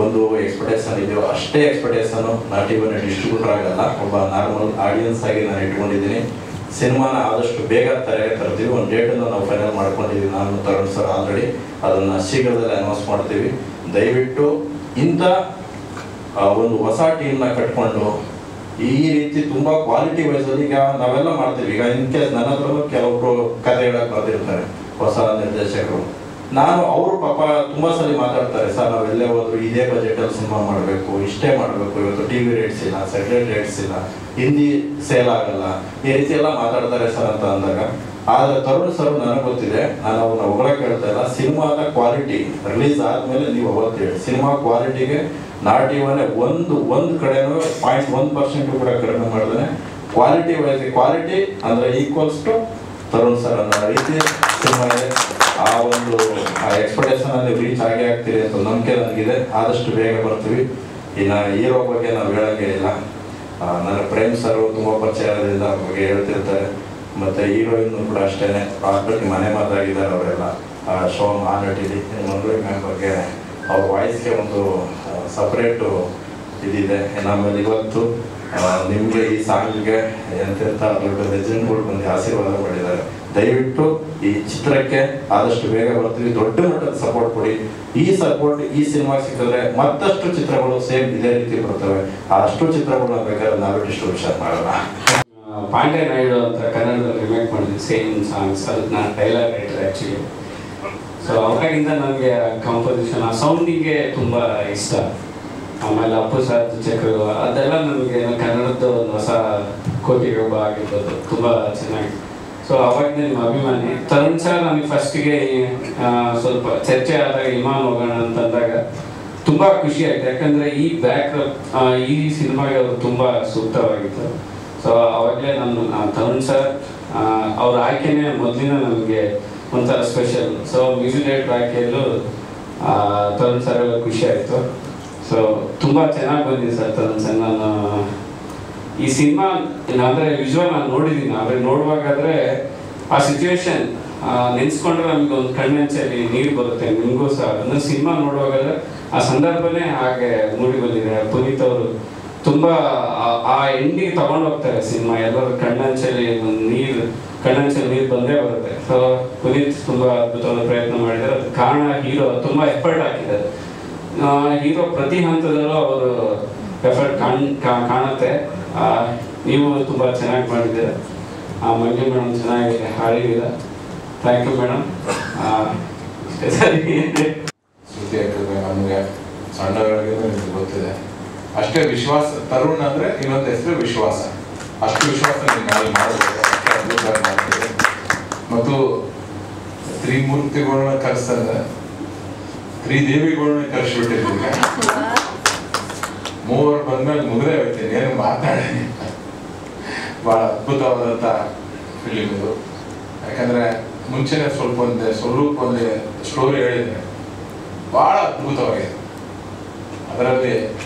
ಒಂದು ಎಕ್ಸ್ಪೆಕ್ಟೇಷನ್ ಇದೆಯೋ ಅಷ್ಟೇ ಎಕ್ಸ್ಪೆಕ್ಟೇಷನ್ ನಾಟಿವನ್ನ ಡಿಸ್ಟ್ರಿಬ್ಯೂಟರ್ ಆಗಲ್ಲ, ಒಬ್ಬ ನಾರ್ಮಲ್ ಆಡಿಯನ್ಸ್ ಆಗಿ ನಾನು ಇಟ್ಕೊಂಡಿದ್ದೀನಿ. ಸಿನಿಮಾನ ಆದಷ್ಟು ಬೇಗ ತರ್ತೀವಿ. ಒಂದು ಡೇಟನ್ನು ನಾವು ಫೈನಲ್ ಮಾಡ್ಕೊಂಡಿದ್ದೀವಿ ನಾನು ತರುಣ್ ಸರ್ ಆಲ್ರೆಡಿ. ಅದನ್ನು ಶೀಘ್ರದಲ್ಲಿ ಅನೌನ್ಸ್ ಮಾಡ್ತೀವಿ. ದಯವಿಟ್ಟು ಇಂಥ ಒಂದು ಹೊಸ ಟೀಮ್ನ ಕಟ್ಕೊಂಡು ಈ ರೀತಿ ತುಂಬ ಕ್ವಾಲಿಟಿ ವೈಸಲ್ಲಿ ಈಗ ನಾವೆಲ್ಲ ಮಾಡ್ತೀವಿ. ಈಗ ಇನ್ ಕೇಸ್ ನನ್ನ ಹತ್ರನೂ ಕೆಲವೊಬ್ರು ಕಥೆ ಹೇಳಕ್ಕೆ ಬರ್ತಿರ್ತಾರೆ ಹೊಸ ನಿರ್ದೇಶಕರು. ನಾನು ಅವರು ಪಾಪ ತುಂಬ ಸಲ ಮಾತಾಡ್ತಾರೆ, ಸರ್ ನಾವೆಲ್ಲೇ ಹೋದ್ರು ಇದೇ ಬಜೆಟಲ್ಲಿ ಸಿನಿಮಾ ಮಾಡಬೇಕು, ಇಷ್ಟೇ ಮಾಡಬೇಕು, ಇವತ್ತು ಟಿ ವಿ ರೇಟ್ಸ್ ಇಲ್ಲ, ಸ್ಯಾಟಲೈಟ್ ರೇಟ್ಸ್ ಇಲ್ಲ, ಹಿಂದಿ ಸೇಲ್ ಆಗಲ್ಲ, ಈ ರೀತಿ ಎಲ್ಲ ಮಾತಾಡ್ತಾರೆ ಸರ್ ಅಂತ ಅಂದಾಗ. ಆದರೆ ತರುಣ್ ಸರ್ ನನಗೆ ಗೊತ್ತಿದೆ, ನಾನು ಅವ್ರನ್ನ ಹೊಗಳಕ್ಕೆ ಹೇಳ್ತಾ ಇಲ್ಲ. ಸಿನಿಮಾದ ಕ್ವಾಲಿಟಿ ರಿಲೀಸ್ ಆದಮೇಲೆ ನೀವು ಅವತ್ತು ಹೇಳಿ ಸಿನಿಮಾ ಕ್ವಾಲಿಟಿಗೆ ನಾಟಿವನ್ನೇ ಒಂದು ಕಡೆನೂ 0.1% ಕೂಡ ಕಡಿಮೆ ಮಾಡಿದ್ರೆ ಕ್ವಾಲಿಟಿ ವೈಸ್ ಕ್ವಾಲಿಟಿ ಅಂದರೆ ಈಕ್ವಲ್ಸ್ ಟು ತರುಣ್ ಸರ್ ಅನ್ನೋ ರೀತಿ ಸಿನಿಮಾ ಇದೆ. ಆ ಒಂದು ಎಕ್ಸ್ಪೆಕ್ಟೇಷನ್ ಅಲ್ಲಿ ರೀಚ್ ಆಗೇ ಆಗ್ತೀರಿ ಅಂತ ನಂಬಿಕೆ ನನಗಿದೆ. ಆದಷ್ಟು ಬೇಗ ಬರ್ತೀವಿ. ಇನ್ನು ಹೀರೋ ಬಗ್ಗೆ ನಾವು ಹೇಳಂಗೇನಿಲ್ಲ. ನನ್ನ ಪ್ರೇಮ್ ಸರ್ ತುಂಬ ಪರಿಚಯ ಇರೋದ್ರಿಂದ ಅವ್ರ ಬಗ್ಗೆ ಹೇಳ್ತಿರ್ತಾರೆ. ಮತ್ತು ಹೀರೋಯಿನ್ ಕೂಡ ಅಷ್ಟೇ ಆಲ್ರೆಡಿ ಮನೆ ಮಾತಾಗಿದ್ದಾರೆ ಅವರೆಲ್ಲ. ಶೋ ಮಾತಾಡಿದ್ವಿ ಮಂಗಳೂರು ಮ್ಯಾಮ್ ಬಗ್ಗೆ ಅವ್ರ ವಾಯ್ಸ್ಗೆ ಒಂದು ಸಪ್ರೇಟು ಇದಿದೆ. ಆಮೇಲೆ ಇವತ್ತು ನಿಮಗೆ ಈ ಸಾಂಗ್ಗೆ ಎಂತೆಂಥ ದೊಡ್ಡ ಲೆಜೆಂಡ್ಗಳು ಬಂದು ಆಶೀರ್ವಾದ ಮಾಡಿದ್ದಾರೆ. ದಯವಿಟ್ಟು ಈ ಚಿತ್ರಕ್ಕೆ ಆದಷ್ಟು ಬೇಗ ಬರ್ತೀವಿ. ದೊಡ್ಡ ಮಟ್ಟದ ಸಪೋರ್ಟ್ ಕೊಡಿ. ಈ ಸಪೋರ್ಟ್ ಈ ಸಿನಿಮಾ ಸಿಕ್ಕಿದ್ರೆ ಮತ್ತಷ್ಟು ಚಿತ್ರಗಳು ಸೇಮ್ ಇದೇ ರೀತಿ ಬರ್ತವೆ. ಅಷ್ಟು ಚಿತ್ರಗಳನ್ನ ಬೇಕಾದ್ರೆ ನಾವೇ ಡಿಸ್ಟ್ರಿಬ್ಯೂಷನ್ ಮಾಡೋಣ. ಪಾಂಡೆ ನಾಯ್ಡು ಅಂತ ಕನ್ನಡದಲ್ಲಿ ರಿಮೇಕ್ ಮಾಡಿದ್ವಿ ಸೇಮ್ ಸಾಂಗ್ಸ್. ಅದಕ್ಕೆ ನಾನು ಡೈಲಾಗ್ ರೈಟರ್ ಆ್ಯಕ್ಚುಲಿ. ಸೊ ಅವಾಗಿಂದ ನನಗೆ ಕಂಪೋಸಿಷನ್ ಆ ಸೌಂಡಿಗೆ ತುಂಬ ಇಷ್ಟ. ಆಮೇಲೆ ಅಪ್ಪು ಸಾರ್ ಚಕ್ರ ಅದೆಲ್ಲ ನನಗೆ ಕನ್ನಡದ ಒಂದು ಹೊಸ ಕೋಟಿಗೊಬ್ಬ ಆಗಿರ್ಬೋದು, ತುಂಬ ಚೆನ್ನಾಗಿ. ಸೊ ಅವಾಗಿಂದ ನಿಮ್ಮ ಅಭಿಮಾನಿ. ತರುಣ್ ಸರ್ ನನಗೆ ಫಸ್ಟಿಗೆ ಸ್ವಲ್ಪ ಚರ್ಚೆ ಆದಾಗ ಇಮಾನ್ ಹೋಗೋಣ ಅಂತಂದಾಗ ತುಂಬ ಖುಷಿ ಆಯಿತು. ಯಾಕಂದರೆ ಈ ಈ ಸಿನಿಮಾಗೆ ಅವರು ತುಂಬ ಸೂಕ್ತವಾಗಿತ್ತು. ಸೊ ಅವಾಗಲೇ ತರುಣ್ ಸರ್ ಅವ್ರ ಆಯ್ಕೆನೇ ಮೊದಲಿನ ನನಗೆ ಒಂಥರ ಸ್ಪೆಷಲ್. ಸೊ ಮ್ಯೂಸಿಕ್ ಡೈರೆಕ್ಟರ್ ಆಯ್ಕೆಯಲ್ಲೂ ತರುಣ್ ಸರ್ ಎಲ್ಲ ಖುಷಿ ಆಯಿತು. ಸೊ ತುಂಬ ಚೆನ್ನಾಗಿ ಬಂದಿದೆ ಸರ್ ತರುಣ್ ಸರ್. ನಾನು ಈ ಸಿನಿಮಾ ಅಂದರೆ ವಿಜುವಲ್ ನಾನು ನೋಡಿದ್ದೀನಿ. ಆದರೆ ನೋಡುವಾಗಾದರೆ ಆ ಸಿಚುವೇಶನ್ ನೆನೆಸ್ಕೊಂಡ್ರೆ ನಮಗೆ ಒಂದು ಕಣ್ಣಂಚಲ್ಲಿ ನೀರು ಬರುತ್ತೆ. ನಿಮಗೂ ಸಹ ಅಂದರೆ ಸಿನಿಮಾ ನೋಡುವಾಗಾದ್ರೆ ಆ ಸಂದರ್ಭನೇ ಹಾಗೆ ಮೂಡಿ ಬಂದಿದೆ. ಪುನೀತ್ ಅವರು ತುಂಬ ಆ ಎಂಡಿಗೆ ತಗೊಂಡು ಹೋಗ್ತಾರೆ ಸಿನಿಮಾ. ಎಲ್ಲರೂ ಕಣ್ಣಂಚಲ್ಲಿ ನೀರು ಬಂದೇ ಬರುತ್ತೆ. ಸೊ ಪುನೀತ್ ತುಂಬ ಅದ್ಭುತವಾದ ಪ್ರಯತ್ನ ಮಾಡಿದ್ದಾರೆ. ಅದು ಕಾರಣ ಹೀರೋ ತುಂಬ ಎಫರ್ಟ್ ಹಾಕಿದ್ದಾರೆ. ಹೀರೋ ಪ್ರತಿ ಹಂತದಲ್ಲೂ ಅವರು ಎಫರ್ಟ್ ಕಾಣುತ್ತೆ. ನೀವು ತುಂಬ ಚೆನ್ನಾಗಿ ಮಾಡಿದ್ದೀರ. ಮಂಜು ಮೇಡಮ್ ಚೆನ್ನಾಗಿ ಹಾಡಿದ್ದೀರ. Thank you madam. ಶ್ರುತಿ ಆಗ್ತದೆ ನಮಗೆ ಸಣ್ಣವರಿಗೆ ನಿಮ್ಗೆ ಗೊತ್ತಿದೆ. ಅಷ್ಟೇ ವಿಶ್ವಾಸ. ತರುಣ್ ಅಂದರೆ ಇನ್ನೊಂದು ಹೆಸರು ವಿಶ್ವಾಸ. ಅಷ್ಟು ವಿಶ್ವಾಸ ನಿಮ್ಮ ಮೇಲೆ ಮಾಡಬೇಕು. ಅಷ್ಟೇ ಅದ್ಭುತವಾಗಿ ಮಾಡ್ತೀವಿ. ಮತ್ತು ತ್ರಿಮೂರ್ತಿಗಳನ್ನ ಕರೆಸ್ತಂದ್ರೆ ತ್ರಿದೇವಿಗಳನ್ನ ಕರೆಸ್ಬಿಟ್ಟಿದ್ದೀವಿ. ಮೂವರು ಬಂದ್ಮೇಲೆ ಮುಗಿದೇ ಹೋಗ್ತೀನಿ, ಏನು ಮಾತಾಡಿ. ಭಾಳ ಅದ್ಭುತವಾದಂಥ ಫಿಲಿಮ್ ಇದು. ಯಾಕಂದರೆ ಮುಂಚೆನೇ ಸ್ವಲ್ಪ ಒಂದು ಸ್ಟೋರಿ ಹೇಳಿದರೆ ಭಾಳ ಅದ್ಭುತವಾಗಿದೆ. ಅದರಲ್ಲಿ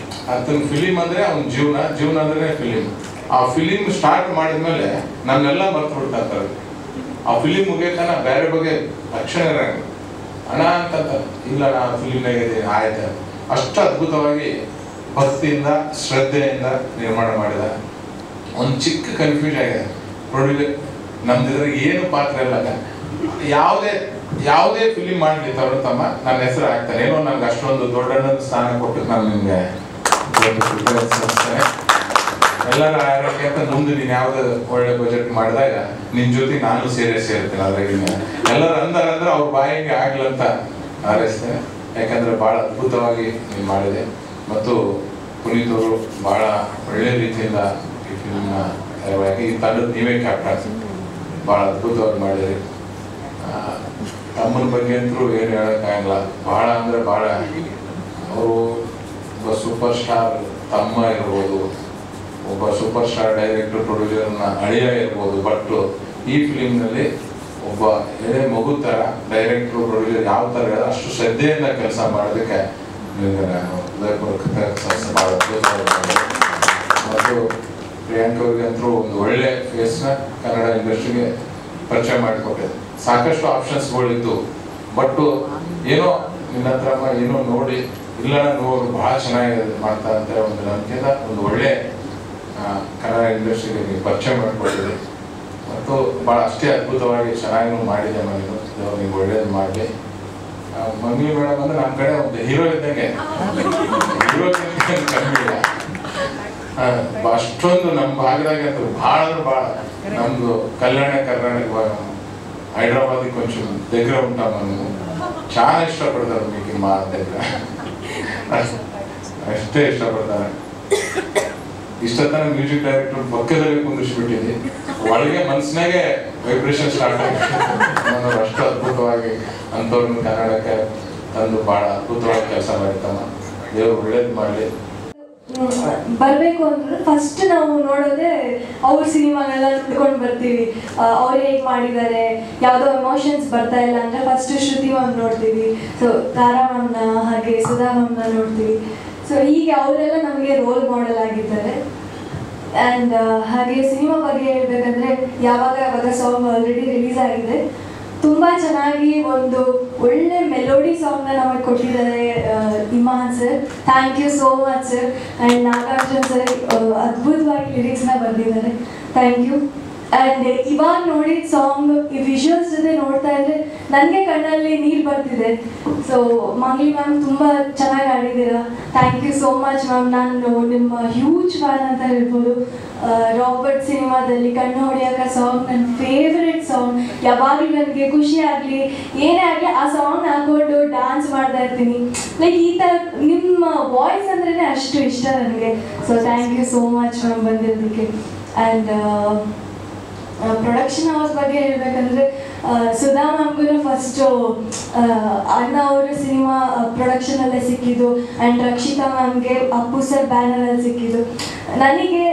ಅದನ್ನ ಫಿಲಿಮ್ ಅಂದರೆ ಅವ್ನ ಜೀವನ ಅಂದ್ರೆ ಫಿಲಿಮ್. ಆ ಫಿಲಿಮ್ ಸ್ಟಾರ್ಟ್ ಮಾಡಿದ್ಮೇಲೆ ನನ್ನೆಲ್ಲ ಮರ್ತು ಬಿಡ್ತಾರೆ. ಆ ಫಿಲಿಮ್ ಮುಗಿಯತನ ಬೇರೆ ಬಗ್ಗೆ ಲಕ್ಷಣ ಇರಂಗ ಹಣ ಅಂತ ಇಲ್ಲ, ನಾ ಫಿಲಿಮ್ನಾಗ ಇದ್ದೀನಿ ಆಯ್ತು. ಅಷ್ಟು ಅದ್ಭುತವಾಗಿ ಭಕ್ತಿಯಿಂದ ಶ್ರದ್ಧೆಯಿಂದ ನಿರ್ಮಾಣ ಮಾಡಿದ. ಒಂದು ಚಿಕ್ಕ ಕನ್ಫ್ಯೂಸ್ ಆಗಿದೆ ಪ್ರೊಡ್ಯೂಸರ್ ನಮ್ದಿದ್ರೆ ಏನು ಪಾತ್ರ ಇಲ್ಲ. ಯಾವುದೇ ಫಿಲಿಮ್ ಮಾಡಲಿ ತರುಣ್ ತಮ್ಮ ನನ್ನ ಹೆಸರು ಹಾಕ್ತಾನೆ. ಏನೋ ನಂಗೆ ಅಷ್ಟೊಂದು ದೊಡ್ಡ ಸ್ಥಾನ ಕೊಟ್ಟು ನಾನು ನಿಮ್ಗೆ ಎಲ್ಲರ ಆರೋಗ್ಯ ಅಂತ ಮುಂದೆ ನೀನು ಯಾವ್ದು ಒಳ್ಳೆ ಬಜೆಟ್ ಮಾಡಿದಾಗ ನಿನ್ ಜೊತೆ ನಾನು ಸೇರ್ತೀನಿ. ಅದ್ರಾಗ ಎಲ್ಲರೂ ಅಂದಾರಂದ್ರೆ ಅವ್ರ ಬಾಯಿಗೆ ಆಗ್ಲಂತ ಹಾರೈಸ್ತೇನೆ. ಯಾಕಂದ್ರೆ ಬಹಳ ಅದ್ಭುತವಾಗಿ ನೀವು ಮಾಡಿದೆ. ಮತ್ತು ಪುನೀತ್ ಅವರು ಬಹಳ ಒಳ್ಳೆ ರೀತಿಯಿಂದ ಈ ಫಿಲ್ಮ್ನ ಈ ತಂಡದ ನೀವೇ ಕ್ಯಾಪ್ಟನ್ ಬಹಳ ಅದ್ಭುತವಾಗಿ ಮಾಡಿದ್ರಿ. ತಮ್ಮನ ಬಗ್ಗೆ ಅಂತೂ ಏನು ಹೇಳೋಕ್ಕಾಗಲ್ಲ. ಬಹಳ ಅಂದ್ರೆ ಬಹಳ ಅವರು ಒಬ್ಬ ಸೂಪರ್ ಸ್ಟಾರ್ ತಮ್ಮ ಇರ್ಬೋದು, ಒಬ್ಬ ಸೂಪರ್ ಸ್ಟಾರ್ ಡೈರೆಕ್ಟರ್ ಪ್ರೊಡ್ಯೂಸರ್ನ ಅಳಿಯ ಇರ್ಬೋದು. ಬಟ್ ಈ ಫಿಲಿಮ್ನಲ್ಲಿ ಒಬ್ಬ ಎಳೆ ಮಗು ಥರ ಡೈರೆಕ್ಟ್ರು ಪ್ರೊಡ್ಯೂಸರ್ ಯಾವ ಥರ ಹೇಳೋ ಅಷ್ಟು ಶ್ರದ್ಧೆಯಿಂದ ಕೆಲಸ ಮಾಡೋದಕ್ಕೆ ನಾನು ಮತ್ತು ಪ್ರಿಯಾಂಕ ಅವ್ರಿಗೆ ಅಂತೂ ಒಂದು ಒಳ್ಳೆ ಫೇಸ್ನ ಕನ್ನಡ ಇಂಡಸ್ಟ್ರಿಗೆ ಪರಿಚಯ ಮಾಡಿಕೊಟ್ಟಿದೆ. ಸಾಕಷ್ಟು ಆಪ್ಷನ್ಸ್ಗಳಿದ್ದು, ಬಟ್ ಏನೋ ನಿನ್ನ ಹತ್ರ ಏನೋ ನೋಡಿ ಇಲ್ಲ ನೋಡು ಭಾಳ ಚೆನ್ನಾಗಿ ಮಾಡ್ತಾ ಅಂತ ಒಂದು ನಂಬಿಕೆಯಿಂದ ಒಂದು ಒಳ್ಳೆ ಕನ್ನಡ ಇಂಡಸ್ಟ್ರಿಗೆ ನೀವು ಪರಿಚಯ ಮಾಡಿಕೊಟ್ಟಿದೆ. ಮತ್ತು ಭಾಳ ಅಷ್ಟೇ ಅದ್ಭುತವಾಗಿ ಚೆನ್ನಾಗಿ ಮಾಡಿದೆ ಮನೇನು. ದೇವರು ನೀವು ಒಳ್ಳೇದು ಮಾಡಲಿ. ಮಂಗ್ಲಿ ಮೇಡಮ್ ಅಂದ್ರೆ ನಮ್ಮ ಕಡೆ ಒಂದು ಹೀರೋ ಇದ್ದಂಗೆ, ಹೀರೋ ಕಮ್ಮಿ ಇಲ್ಲ. ಅಷ್ಟೊಂದು ನಮ್ಮ ಭಾಗದಾಗ ಅಂತೂ ಭಾಳ ಅಂದ್ರೆ ಭಾಳ ನಮ್ದು ಕಲ್ಯಾಣ ಕರ್ನಾಟಕ ಹೈದ್ರಾಬಾದಿಗೆ ಕೊಂಚ దగ్గర ఉంటాం మనము. చాలా ఇష్టపడతారు మీకు మా దగ్గర, ಅಷ್ಟೇ ಇಷ್ಟಪಡ್ತಾರೆ. ಇಷ್ಟತನ ಮ್ಯೂಸಿಕ್ ಡೈರೆಕ್ಟರ್ ಪಕ್ಕದಲ್ಲಿ ಕುಂದಿಸ್ಬಿಟ್ಟಿದೆ, ಒಳಗೆ ಮನಸ್ಸಿನಾಗೆ ವೈಬ್ರೇಷನ್ ಸ್ಟಾರ್ಟ್ ಆಗಿದೆ. ಅಷ್ಟು ಅದ್ಭುತವಾಗಿ ಅಂಥವ್ರನ್ನ ಕನ್ನಡಕ್ಕೆ ತಂದು ಭಾಳ ಅದ್ಭುತವಾಗಿ ಕೆಲಸ ಮಾಡಿರ್ತಾನ. ದೇವರು ಒಳ್ಳೇದು ಮಾಡಲಿ. ಬರಬೇಕು ಅಂದ್ರೆ ಫಸ್ಟ್ ನಾವು ನೋಡೋದೇ ಅವ್ರ ಸಿನಿಮಾನೆಲ್ಲ ನೋಡ್ಕೊಂಡು ಬರ್ತೀವಿ. ಅವ್ರು ಹೇಗೆ ಮಾಡಿದ್ದಾರೆ, ಯಾವುದೋ ಎಮೋಷನ್ಸ್ ಬರ್ತಾ ಇಲ್ಲ ಅಂದರೆ ಫಸ್ಟ್ ಶ್ರುತಿ ಮ್ಯಾಮ್ ನೋಡ್ತೀವಿ, ಸೊ ತಾರಾ ಮ್ಯಾಮ್ನ ಹಾಗೆ ಸುಧಾ ಮ್ಯಾಮ್ನ ನೋಡ್ತೀವಿ. ಸೊ ಹೀಗೆ ಅವರೆಲ್ಲ ನಮಗೆ ರೋಲ್ ಮಾಡೆಲ್ ಆಗಿದ್ದಾರೆ. ಆ್ಯಂಡ್ ಹಾಗೆ ಸಿನಿಮಾ ಬಗ್ಗೆ ಹೇಳ್ಬೇಕಂದ್ರೆ ಯಾವಾಗ ಸಾಂಗ್ ಆಲ್ರೆಡಿ ರಿಲೀಸ್ ಆಗಿದೆ, ತುಂಬ ಚೆನ್ನಾಗಿ ಒಂದು ಒಳ್ಳೆ ಮೆಲೋಡಿ ಸಾಂಗ್ನ ನಮಗೆ ಕೊಟ್ಟಿದ್ದಾರೆ Imman sir. Thank you so much sir. And Nagarjun sir ಅದ್ಭುತವಾಗಿ ಲಿರಿಕ್ಸ್ನ ಬರೆದಿದ್ದಾರೆ. Thank you. ಆ್ಯಂಡ್ ಇವಾಗ ನೋಡಿದ ಸಾಂಗ್ ಈ ವಿಜುವಲ್ಸ್ ಜೊತೆ ನೋಡ್ತಾ ಇದ್ರೆ ನನಗೆ ಕಣ್ಣಲ್ಲಿ ನೀರು ಬರ್ತಿದೆ. ಸೊ ಮಂಗ್ಲಿ ಮ್ಯಾಮ್ ತುಂಬ ಚೆನ್ನಾಗಿ ಆಡಿದ್ದೀರಾ. Thank you so much ma'am. ನಾನು ನಿಮ್ಮ ಹ್ಯೂಜ್ ಫ್ಯಾನ್ ಅಂತ ಹೇಳ್ಬೋದು. ರಾಬರ್ಟ್ ಸಿನಿಮಾದಲ್ಲಿ ಕಣ್ಣು ಹೊಡೆಯೋಕೆ ಸಾಂಗ್ ನನ್ನ ಫೇವ್ರೆಟ್ ಸಾಂಗ್. ಯಾವಾಗಲೂ ನನಗೆ ಖುಷಿ ಆಗಲಿ ಏನೇ ಆಗಲಿ ಆ ಸಾಂಗ್ ಹಾಕೊಂಡು ಡ್ಯಾನ್ಸ್ ಮಾಡ್ತಾ ಇರ್ತೀನಿ. ಲೈಕ್ ಈ ಥರ ನಿಮ್ಮ ವಾಯ್ಸ್ ಅಂದ್ರೇ ಅಷ್ಟು ಇಷ್ಟ ನನಗೆ. So thank you so much ma'am ಬಂದಿರೋದಕ್ಕೆ. ಆ್ಯಂಡ್ ಪ್ರೊಡಕ್ಷನ್ ಹೌಸ್ ಬಗ್ಗೆ ಹೇಳ್ಬೇಕಂದ್ರೆ ಸುಧಾ ಮ್ಯಾಮ್ಗೂ ಫಸ್ಟು ಅಣ್ಣ ಅವರ ಸಿನಿಮಾ ಪ್ರೊಡಕ್ಷನಲ್ಲೇ ಸಿಕ್ಕಿದ್ದು. ಆ್ಯಂಡ್ ರಕ್ಷಿತಾ ಮ್ಯಾಮ್ಗೆ ಅಪ್ಪು ಸರ್ ಬ್ಯಾನರಲ್ಲಿ ಸಿಕ್ಕಿದ್ದು. ನನಗೆ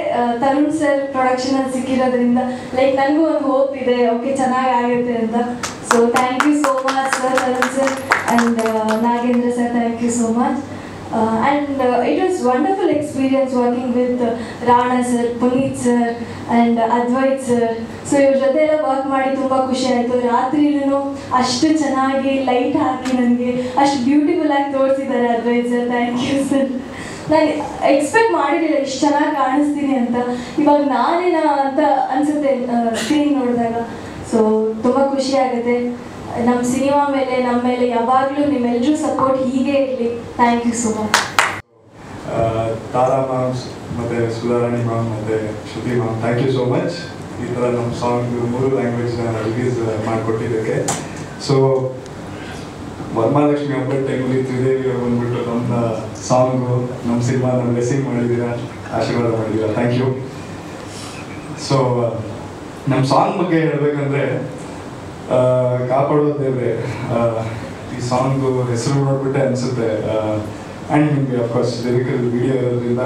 ತರುಣ್ ಸರ್ ಪ್ರೊಡಕ್ಷನಲ್ಲಿ ಸಿಕ್ಕಿರೋದ್ರಿಂದ ಲೈಕ್ ನನಗೂ ಒಂದು ಹೋಪ್ ಇದೆ, ಓಕೆ ಚೆನ್ನಾಗಿ ಆಗುತ್ತೆ ಅಂತ. So thank you so much sir, Tarun sir and Nagendra sir, thank you so much. And it was wonderful experience working with Rana sir, Puneet sir and Advait sir. So ಇವ್ರ ಜೊತೆ ಎಲ್ಲ work ಮಾಡಿ ತುಂಬ ಖುಷಿ ಆಯಿತು. ರಾತ್ರಿಲೂ ಅಷ್ಟು ಚೆನ್ನಾಗಿ ಲೈಟ್ ಹಾಕಿ ನನಗೆ ಅಷ್ಟು ಬ್ಯೂಟಿಫುಲ್ ಆಗಿ ತೋರಿಸಿದ್ದಾರೆ Advait sir. Thank you sir. ನಾನು ಎಕ್ಸ್ಪೆಕ್ಟ್ ಮಾಡಿರಲಿಲ್ಲ ಇಷ್ಟು ಚೆನ್ನಾಗಿ ಕಾಣಿಸ್ತೀನಿ ಅಂತ. ಇವಾಗ ನಾನೇನಾ ಅಂತ ಅನಿಸುತ್ತೆ ಸ್ಕ್ರೀನ್ ನೋಡಿದಾಗ. ಸೊ ತುಂಬ ಖುಷಿ ಆಗುತ್ತೆ. ನಮ್ಮ ಸಿನಿಮಾ ಮೇಲೆ ನಮ್ಮ ಮೇಲೆ ಯಾವಾಗಲೂ ನಿಮ್ಮೆಲ್ಲರೂ ಸಪೋರ್ಟ್ ಹೀಗೆ ಇರಲಿ. Thank you so much. Tara ma'am ಮತ್ತು ಸುಧಾರಾಣಿ ಮ್ಯಾಮ್ ಮತ್ತು Shruti ma'am, thank you so much. ಈ ಥರ ನಮ್ಮ ಸಾಂಗ್ 3 ಲ್ಯಾಂಗ್ವೇಜ್ನ ರಿಲೀಸ್ ಮಾಡಿಕೊಟ್ಟಿದ್ದಕ್ಕೆ. ಸೊ ವರಮಹಾಲಕ್ಷ್ಮಿ ಹಬ್ಬದ ಟೈಮಲ್ಲಿ ತ್ರಿದೇವಿ ಅವರು ಬಂದ್ಬಿಟ್ಟು ನಮ್ಮ ಸಾಂಗು ನಮ್ಮ ಸಿನಿಮಾನ ಬ್ಲೆಸ್ಸಿಂಗ್ ಮಾಡಿದ್ದೀರಾ, ಆಶೀರ್ವಾದ ಮಾಡಿದ್ದೀರಾ. Thank you. ಸೊ ನಮ್ಮ ಸಾಂಗ್ ಬಗ್ಗೆ ಹೇಳಬೇಕಂದ್ರೆ ಕಾಪಾಡೋ ದೇವ್ರೆ, ಈ ಸಾಂಗು ಹೆಸರು ನೋಡ್ಬಿಟ್ಟೆ ಅನಿಸುತ್ತೆ. ಆ್ಯಂಡ್ ನಿಮಗೆ ಅಫ್ಕೋರ್ಸ್ ಲಿರಿಕಲ್ ವಿಡಿಯೋ ಇರೋದ್ರಿಂದ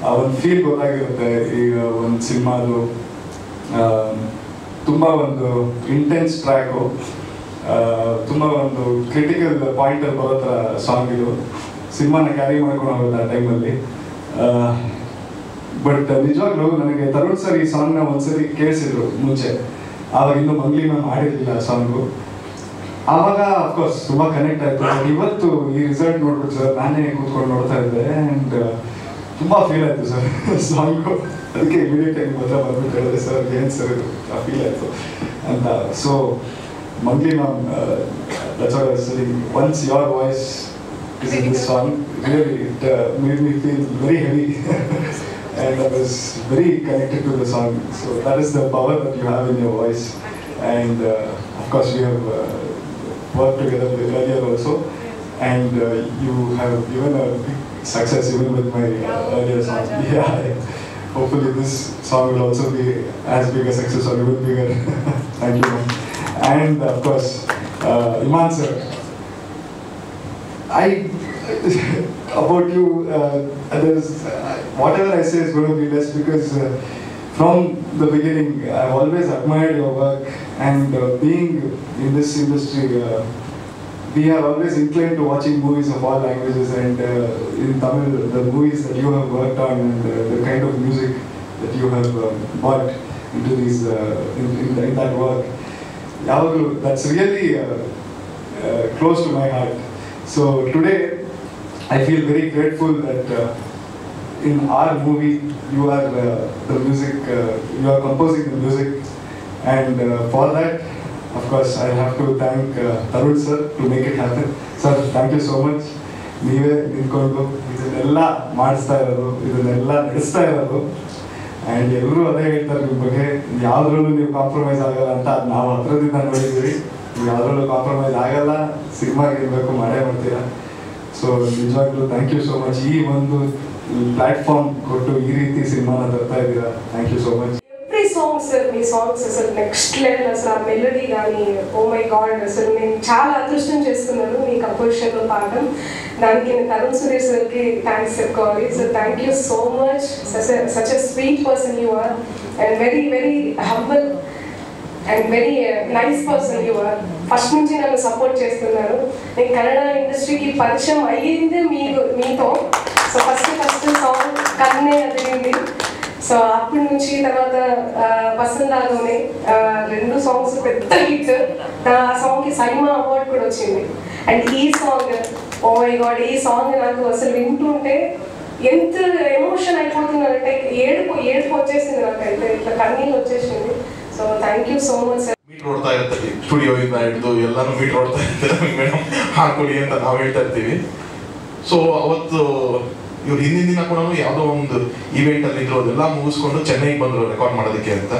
ಆ ಒಂದು ಫೀಲ್ ಗೊತ್ತಾಗಿರುತ್ತೆ. ಈಗ ಒಂದು ಸಿನಿಮಾದು ತುಂಬ ಒಂದು ಇಂಟೆನ್ಸ್ ಟ್ರ್ಯಾಕು, ತುಂಬ ಒಂದು ಕ್ರಿಟಿಕಲ್ ಪಾಯಿಂಟಲ್ಲಿ ಬರೋ ಥರ ಸಾಂಗ್ ಇದು. ಸಿನಿಮಾನ ಕ್ಯಾರಿ ಮಾಡ್ಕೊಂಡು ಹೋಗುತ್ತೆ ಆ ಟೈಮಲ್ಲಿ. ಬಟ್ ನಿಜವಾಗ್ಲೂ ನನಗೆ ತರುಣ್ ಸರ್ ಈ ಸಾಂಗ್ನ ಒಂದ್ಸರಿ ಕೇಳಿಸಿದ್ರು ಮುಂಚೆ, ಆವಾಗ ಇನ್ನೂ ಮಂಗ್ಲಿ ಮ್ಯಾಮ್ ಮಾಡಿರಲಿಲ್ಲ ಆ ಸಾಂಗು. ಆವಾಗ ಅಫ್ಕೋರ್ಸ್ ತುಂಬ ಕನೆಕ್ಟ್ ಆಯಿತು. ಇವತ್ತು ಈ ರಿಸಲ್ಟ್ ನೋಡ್ಬಿಟ್ಟು ಸರ್ ನಾನೇ ಕೂತ್ಕೊಂಡು ನೋಡ್ತಾ ಇದ್ದೆ ಆ್ಯಂಡ್ ತುಂಬ ಫೀಲ್ ಆಯಿತು ಸರ್ ಸಾಂಗು. ಅದಕ್ಕೆ ಇಮಿಡಿಯೇಟಾಗಿ ಮೊದಲ ಬಂದ್ಬಿಟ್ಟು ಹೇಳಿದೆ ಸರ್ ಏನು ಸರ್ ಇದು ಫೀಲ್ ಆಯಿತು ಅಂತ. So Mangli ma'am, that's what I was saying. Once your voice is in this song, really it made me feel very heavy and I was very connected to the song. So that is the power that you have in your voice. And of course we have worked together earlier also, and you have given a big success even with my earlier song. Yeah, hopefully this song will also be as big a success or even bigger. Thank you, ma'am. And of course Iman sir, I about you, whatever I say is going to be less because from the beginning I've always admired your work, and being in this industry, we are always inclined to watching movies of all languages, and in Tamil, the movies that you have worked on and the kind of music that you have brought into these in that work, that's really close to my heart. So today I feel very grateful that in our movie you are the music, you are composing the music, and for that, of course, I have to thank Tarun sir to make it happen. Sir, thank you so much. ನೀವೇ ನಿಂತ್ಕೊಂಡು ಇದನ್ನೆಲ್ಲ ಮಾಡಿಸ್ತಾ ಇರೋದು, ಇದನ್ನೆಲ್ಲ ನಡೆಸ್ತಾ ಇರೋದು, and ಎಲ್ಲರೂ ಅದೇ ಹೇಳ್ತಾರೆ ನಿಮ್ಮ ಬಗ್ಗೆ, ಯಾವುದ್ರಲ್ಲೂ ನೀವು ಕಾಂಪ್ರಮೈಸ್ ಆಗಲ್ಲ ಅಂತ. ಅದು ನಾವು ಹತ್ರದಿಂದ ನೋಡಿದ್ದೀವಿ, ನೀವು ಯಾವುದ್ರಲ್ಲೂ ಕಾಂಪ್ರಮೈಸ್ ಆಗಲ್ಲ, ಸಿನಿಮಾಗೆ ಇರಬೇಕು, ಮಾಡೇ ಮಾಡ್ತೀರಾ. ಸೊ ನಿಜವಾಗ್ಲೂ ಥ್ಯಾಂಕ್ ಯು ಸೋ ಮಚ್. ಈ ಒಂದು ಪ್ಲಾಟ್ಫಾರ್ಮ್ ಕೊಟ್ಟು ಈ ರೀತಿ ಸಿನಿಮಾನ ತರ್ತಾ ಇದ್ದೀರಾ, thank you so much. Every song sir, మీ సాంగ్స్ అసలు నెక్స్ట్ లెవెల్, అసలు ఆ మెలోడీ కానీ, ఓ మై గాడ్, అసలు నేను చాలా అదృష్టం చేస్తున్నాను మీ కంపోజిషన్లో పాడడం. దానికి నేను తరుణ్ సురేష్ సార్కి థ్యాంక్స్ చెప్పుకోవాలి. So thank you so much. Such a sweet person you are, and very very humble and very nice person you are. First నుంచి నన్ను సపోర్ట్ చేస్తున్నారు. నేను కన్నడ ఇండస్ట్రీకి పరిచయం అయ్యింది మీతో. సో ఫస్ట్ సాంగ్ కన్నే అదిరింది. సో అప్పటి నుంచి తర్వాత పసందాలోనే 2 సాంగ్స్ పెద్ద హిట్. ఆ సాంగ్కి సైమా అవార్డు కూడా వచ్చింది. అండ్ ఈ సాంగ్, ఓ మై గాడ్, ఈ సాంగ్ నాకు అసలు వింటుంటే ఎంత ఎమోషన్ అయిపోతున్నానంటే ఏడుపు వచ్చేసింది నాకైతే, ఇట్లా కన్నీళ్ళు వచ్చేసింది. So thank you so much sir. Meet ನೋಡ್ತಾ ಇರ್ತೀವಿ, ಸ್ಟುಡಿಯೋಯಿಂದ ಹಿಡಿದು ಎಲ್ಲಾನು ಮೀಟ್ ನೋಡ್ತಾ ಇರ್ತೀವಿ, ಮೇಡಮ್ ಹಾಕೊಡಿ ಅಂತ ನಾವು ಹೇಳ್ತಾ ಇರ್ತೀವಿ. ಸೊ ಅವತ್ತು ಇವ್ರು ಹಿಂದಿನ ದಿನ ಕೂಡ ಯಾವುದೋ ಒಂದು ಈವೆಂಟ್ ಅಲ್ಲಿ ಇದ್ರು, ಅದೆಲ್ಲ ಮುಗಿಸ್ಕೊಂಡು ಚೆನ್ನೈಗೆ ಬಂದರು ರೆಕಾರ್ಡ್ ಮಾಡೋದಕ್ಕೆ ಅಂತ.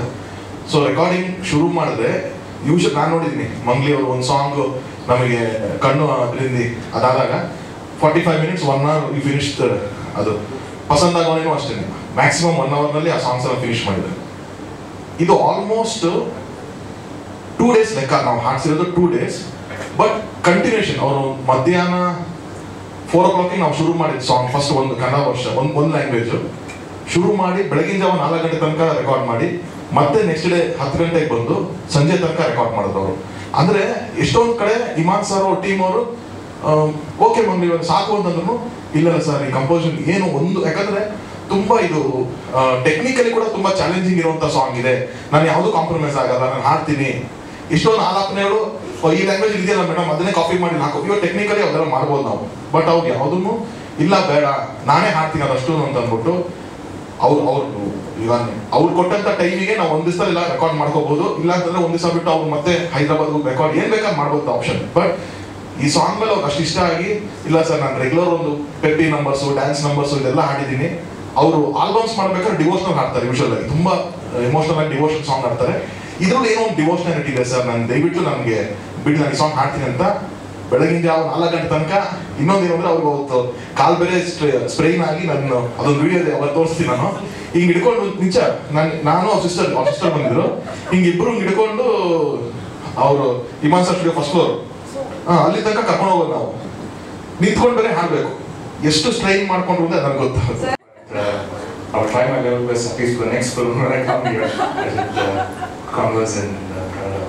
ಸೊ ರೆಕಾರ್ಡಿಂಗ್ ಶುರು ಮಾಡಿದ್ರೆ ಯೂಶಲ್ ನಾನು ನೋಡಿದ್ದೀನಿ ಮಂಗ್ಲಿ ಅವರು ಒಂದು ಸಾಂಗ್ ನಮಗೆ ಕಣ್ಣು ಅದರಿಂದ ಅದಾದಾಗ 45 minutes 1 hour ಯು ಫಿನಿಶ್ಡ್. ಅದು ಪಸಂದಾಗೋನೇನೂ ಅಷ್ಟೇ, ಮ್ಯಾಕ್ಸಿಮಮ್ 1 hourನಲ್ಲಿ ಆ ಸಾಂಗ್ಸ್ ಎಲ್ಲ ಫಿನಿಶ್ ಮಾಡಿದ್ದಾರೆ. ಇದು ಆಲ್ಮೋಸ್ಟ್ 2 days ಲೆಕ್ಕ ನಾವು ಹಾಡ್ಸಿರೋದು 2 days, ಬಟ್ ಕಂಟಿನ್ಯೂಷನ್. ಅವರು ಮಧ್ಯಾಹ್ನ 4 o'clock ನಾವು ಶುರು ಮಾಡಿದ ಸಾಂಗ್, ಫಸ್ಟ್ ಒಂದು ಕನ್ನಡ ವರ್ಷ ಒಂದು ಲ್ಯಾಂಗ್ವೇಜ್ ಶುರು ಮಾಡಿ ಬೆಳಗಿನ ಜಾವ 4 ಗಂಟೆ ತನಕ ರೆಕಾರ್ಡ್ ಮಾಡಿ, ಮತ್ತೆ ನೆಕ್ಸ್ಟ್ ಡೇ 10 ಗಂಟೆಗೆ ಬಂದು ಸಂಜೆ ತನಕ ರೆಕಾರ್ಡ್ ಮಾಡಿದ್ರು ಅವರು. ಅಂದ್ರೆ ಎಷ್ಟೊಂದು ಕಡೆ ಇಮಾನ್ ಸರ್ ಅವ್ರ ಟೀಮ್ ಅವರು ಓಕೆ ಮಂಗ್ಲಿ ಸಾಕು ಅಂತಂದ್ರು, ಇಲ್ಲ ಸರ್ ಈ ಕಂಪೋಸಿಷನ್ ಏನು ಒಂದು, ಯಾಕಂದ್ರೆ ತುಂಬಾ ಇದು ಟೆಕ್ನಿಕಲಿ ಕೂಡ ತುಂಬಾ ಚಾಲೆಂಜಿಂಗ್ ಇರುವಂತ ಸಾಂಗ್ ಇದೆ, ನಾನು ಯಾವುದು ಕಾಂಪ್ರಮೈಸ್ ಆಗಲ್ಲ, ನಾನು ಹಾಡ್ತೀನಿ. ಇಷ್ಟೊಂದು ಆಲಾಪನೆಗಳು ಈ ಲ್ಯಾಂಗ್ವೇಜ್ ಇದೆಯಲ್ಲ ಮೇಡಮ್, ಅದನ್ನೇ ಕಾಪಿ ಮಾಡಿ ಹಾಕೋ, ಇವಾಗ ಟೆಕ್ನಿಕಲಿ ಅದೆಲ್ಲ ಮಾಡ್ಬೋದು ನಾವು, ಬಟ್ ಅವ್ರು ಯಾವುದನ್ನು ಇಲ್ಲ ಬೇಡ ನಾನೇ ಹಾಡ್ತೀನಿ ಅದಷ್ಟು ಅಂತ ಅಂದ್ಬಿಟ್ಟು ಅವ್ರು ಕೊಟ್ಟಂತ ಟೈಮಿಗೆ ನಾವು ಒಂದ್ ದಿವಸ ಇಲ್ಲ ರೆಕಾರ್ಡ್ ಮಾಡ್ಕೋಬಹುದು, ಇಲ್ಲ ಅಂತಂದ್ರೆ ಒಂದ್ ದಿವಸ ಬಿಟ್ಟು ಅವ್ರು ಮತ್ತೆ ಹೈದರಾಬಾದ್ ರೆಕಾರ್ಡ್ ಏನ್ ಬೇಕಾದ್ರೆ ಮಾಡ್ಬೋದು ಆಪ್ಷನ್. ಬಟ್ ಈ ಸಾಂಗ್ ಮೇಲೆ ಅವ್ರಿಗೆ ಅಷ್ಟು ಇಷ್ಟ ಆಗಿ, ಇಲ್ಲ ಸರ್ ನಾನು ರೆಗ್ಯುಲರ್ ಒಂದು ಪೆಪ್ಪಿ ನಂಬರ್ಸು, ಡ್ಯಾನ್ಸ್ ನಂಬರ್ಸು ಇದೆಲ್ಲ ಹಾಡಿದ್ದೀನಿ. ಅವರು ಆಲ್ಬಮ್ಸ್ ಮಾಡ್ಬೇಕಾದ್ರೆ ಡಿವೋಷನಲ್ ಹಾಡ್ತಾರೆ, ಯೂಶಲ್ ಆಗಿ ತುಂಬಾ ಎಮೋಷನಲ್ ಆಗಿ ಡಿವೋಷನಲ್ ಸಾಂಗ್ ಹಾಡ್ತಾರೆ. ಇದ್ರಲ್ಲಿ ಏನೋ ಒಂದು ಡಿವೋಷನಾಲಿಟಿ ಇದೆ ಸರ್, ನಾನು ದಯವಿಟ್ಟು ನನಗೆ ಬಿಟ್ಟು ನಾನು ಈ ಸಾಂಗ್ ಹಾಡ್ತೀನಿ ಅಂತ ಬೆಳಗಿನ ಜಾವ 4 ಗಂಟೆ ತನಕ. ಇನ್ನೊಂದೇನು ಅಂದ್ರೆ ಅವ್ರಿಗೆ ಅವತ್ತು ಕಾಲ್ ಬೇರೆ ಸ್ಪ್ರೈನ್ ಆಗಿ, ನಾನು ಅದೊಂದು ವಿಡಿಯೋ ಇದೆ ಅವತ್ತು ತೋರಿಸ್ತೀನಿ. ನಾನು ಹಿಂಗೆ ಹಿಡ್ಕೊಂಡು ನಿಜ, ನಾನು ಅವ್ರ ಸಿಸ್ಟರ್ ಬಂದಿದ್ರು, ಹಿಂಗೆ ಇಬ್ರು ಹಿಂಗೆ ಹಿಡ್ಕೊಂಡು ಅವರು ಇಮಾನ್ ಸರ್ ಸ್ಟುಡಿಯೋ ಫಸ್ಟ್ ಫ್ಲೋರ್ ಅಲ್ಲಿ ತನಕ ಕರ್ಕೊಂಡು ಹೋಗೋದು ನಾವು, ನಿಂತ್ಕೊಂಡು ಬೇರೆ ಹಾಡ್ಬೇಕು. ಎಷ್ಟು ಸ್ಟ್ರೈನ್ ಮಾಡ್ಕೊಂಡು ಅಂತ ನನಗೆ ಗೊತ್ತಾಗುತ್ತೆ. I'll try my level best, at least for the next film when I come here. I should converse in Kannada.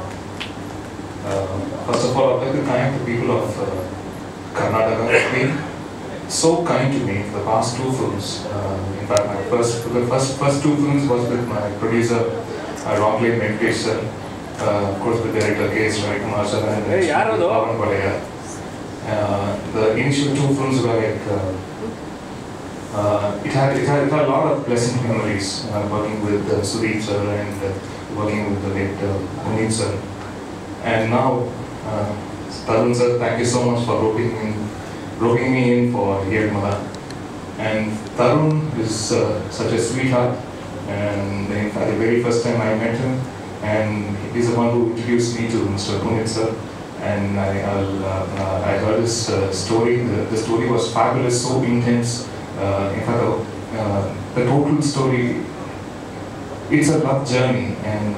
First of all, I'd like to thank the people of Karnataka for being so kind to me for the past 2 films. In fact, the first 2 films was with my producer, Rongley Venkatesh sir, of course with director K.S. Ravikumar sir and Pavan Palaya. The initial 2 films were like it had a lot of pleasant memories, working with Sudeep sir and working with the late Puneet sir. And now, Tarun sir, thank you so much for roping me in for Here Mala. And Tarun is such a sweetheart, and in fact the very first time I met him, and he's the one who introduced me to Mr. Puneet sir. And I heard his story. The story was fabulous, so intense. In fact, the total story, it's a love journey, and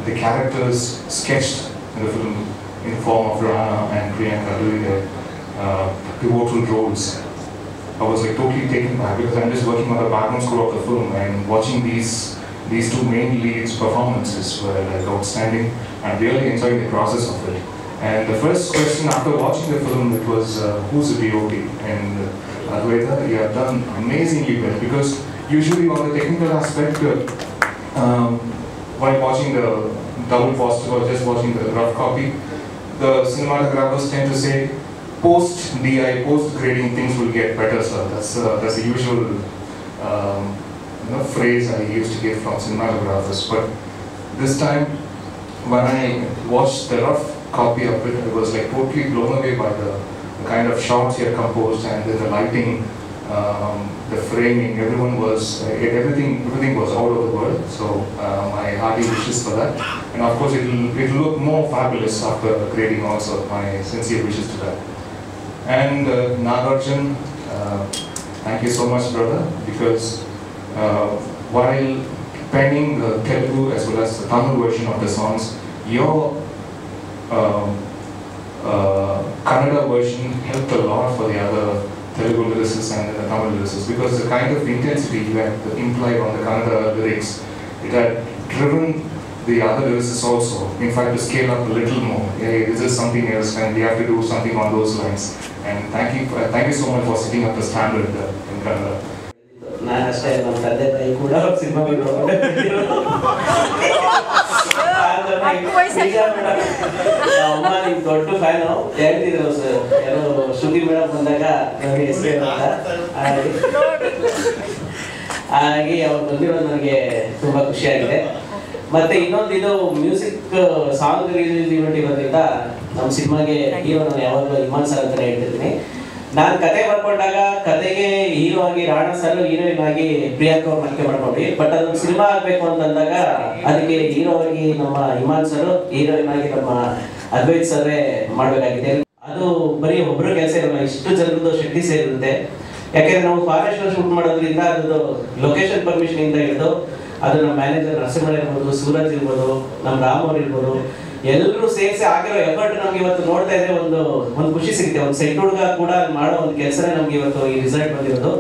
the characters sketched in the film in the form of Rana and Priyanka doing pivotal roles. I was like totally taken back because I'm just working on the background score of the film, and watching these two main leads' performances were like outstanding, and really enjoying the process of it. And the first question after watching the film, it was who's the DOP? And Advaita, you have done amazingly well, because usually on the technical aspect, while watching the double positive or just watching the rough copy, the cinematographers tend to say post-DI, post-grading, things will get better, sir. That's the usual phrase I used to get from cinematographers. But this time, when I watched the rough copy of it, I was like totally blown away by the kind of shots he had composed, and the lighting, the framing, everything was out of the world. So my hearty wishes for that, and of course it'll look more fabulous after grading also. My sincere wishes to that. And Nagarjun, thank you so much, brother, because while penning the Telugu as well as the Tamil version of the songs, your Kannada version helped a lot for the other Telugu lyricists and the Tamil lyricists, because the kind of intensity you had implied on the Kannada lyrics, it had driven the other lyricists also, in fact, to scale up a little more. Hey, this is something else, and we have to do something on those lines. And thank you so much for setting up the standard in Kannada. ನಾನು ಅಷ್ಟೇ, ನಮ್ಮ ತಂದೆ ತಾಯಿ ಕೂಡ cinema ಅಮ್ಮ ನಿಮ್ ದೊಡ್ಡ fan ಹೇಳ್ತಿದ್ರು ಯಾರೋ ಶ್ರುತಿ ಮೇಡಮ್ ಬಂದಾಗ ನನಗೆ ಹೆಸರು ಅಂತ. ಹಾಗಾಗಿ ಅವ್ರು ಬಂದಿರೋದು ನನಗೆ ತುಂಬಾ ಖುಷಿಯಾಗಿದೆ. ಮತ್ತೆ ಇನ್ನೊಂದು, ಇದು ಮ್ಯೂಸಿಕ್ ಸಾಂಗ್ ರಿಲೀಸ್ ಇವೆಂಟ್ ಇರೋದ್ರಿಂದ ನಮ್ಮ ಸಿನಿಮಾಗೆ ಹೀರೋ ನಾನು ಯಾವಾಗಲೂ ಇಮಾನ್ ಸರ್ ಅಂತಾನೆ ಹೇಳ್ತಿರ್ತೀನಿ. ನಾನು ಕತೆ ಬರ್ಕೊಂಡಾಗ ಕತೆಗೆ ಹೀರೋ ಆಗಿ ರಾಣಾ ಸರ್, ಹೀರೋಯಿನ್ ಆಗಿ ಪ್ರಿಯಾಂಕ ಅವ್ರು ಆಯ್ಕೆ ಮಾಡ್ಕೊಂಡ್ವಿ. ಬಟ್ ಅದೊಂದು ಸಿನಿಮಾ ಆಗ್ಬೇಕು ಅಂತಂದಾಗ ಅದಕ್ಕೆ ಹೀರೋ ಆಗಿ ನಮ್ಮ ಇಮಾನ್ ಸರ್, ಹೀರೋಯಿನ್ ಆಗಿ ನಮ್ಮ ಅದ್ವೈತ್ ಸರ್ೇ ಮಾಡ್ಬೇಕಾಗಿದೆ. ಅದು ಬರೀ ಒಬ್ಬರು ಕೆಲಸ ಇರಲ್ಲ, ಇಷ್ಟು ಜನರದ್ದು ಶಕ್ತಿ ಸೇರಿರುತ್ತೆ. ಯಾಕೆಂದ್ರೆ ನಾವು ಫಾರೆಸ್ಟ್ ಶೂಟ್ ಮಾಡೋದ್ರಿಂದ ಅದು ಲೊಕೇಶನ್ ಪರ್ಮಿಷನ್ ಇಂದ ಹಿಡಿದು ಅದು ನಮ್ಮ ಮ್ಯಾನೇಜರ್ ನರಸಿಂಹ ಇರ್ಬೋದು, ಸೂರಜ್ ಇರ್ಬೋದು, ನಮ್ಮ ರಾಮ್ ಅವ್ರು ಇರ್ಬೋದು, ಎಲ್ಲರೂ ಸೇರಿಸಿ ಆಗಿರೋ ಎಫರ್ಟ್ ನಮ್ಗೆ ಇವತ್ತು ನೋಡ್ತಾ ಇದ್ರೆ ಒಂದು ಖುಷಿ ಸಿಗುತ್ತೆ. ಒಂದು ಸೆಟ್ ಹುಡುಗ ಕೂಡ ಮಾಡೋ ಒಂದು ಕೆಲಸನೇ ನಮ್ಗೆ ಇವತ್ತು ಈ ರಿಸಲ್ಟ್ ಬಂದಿರೋದು.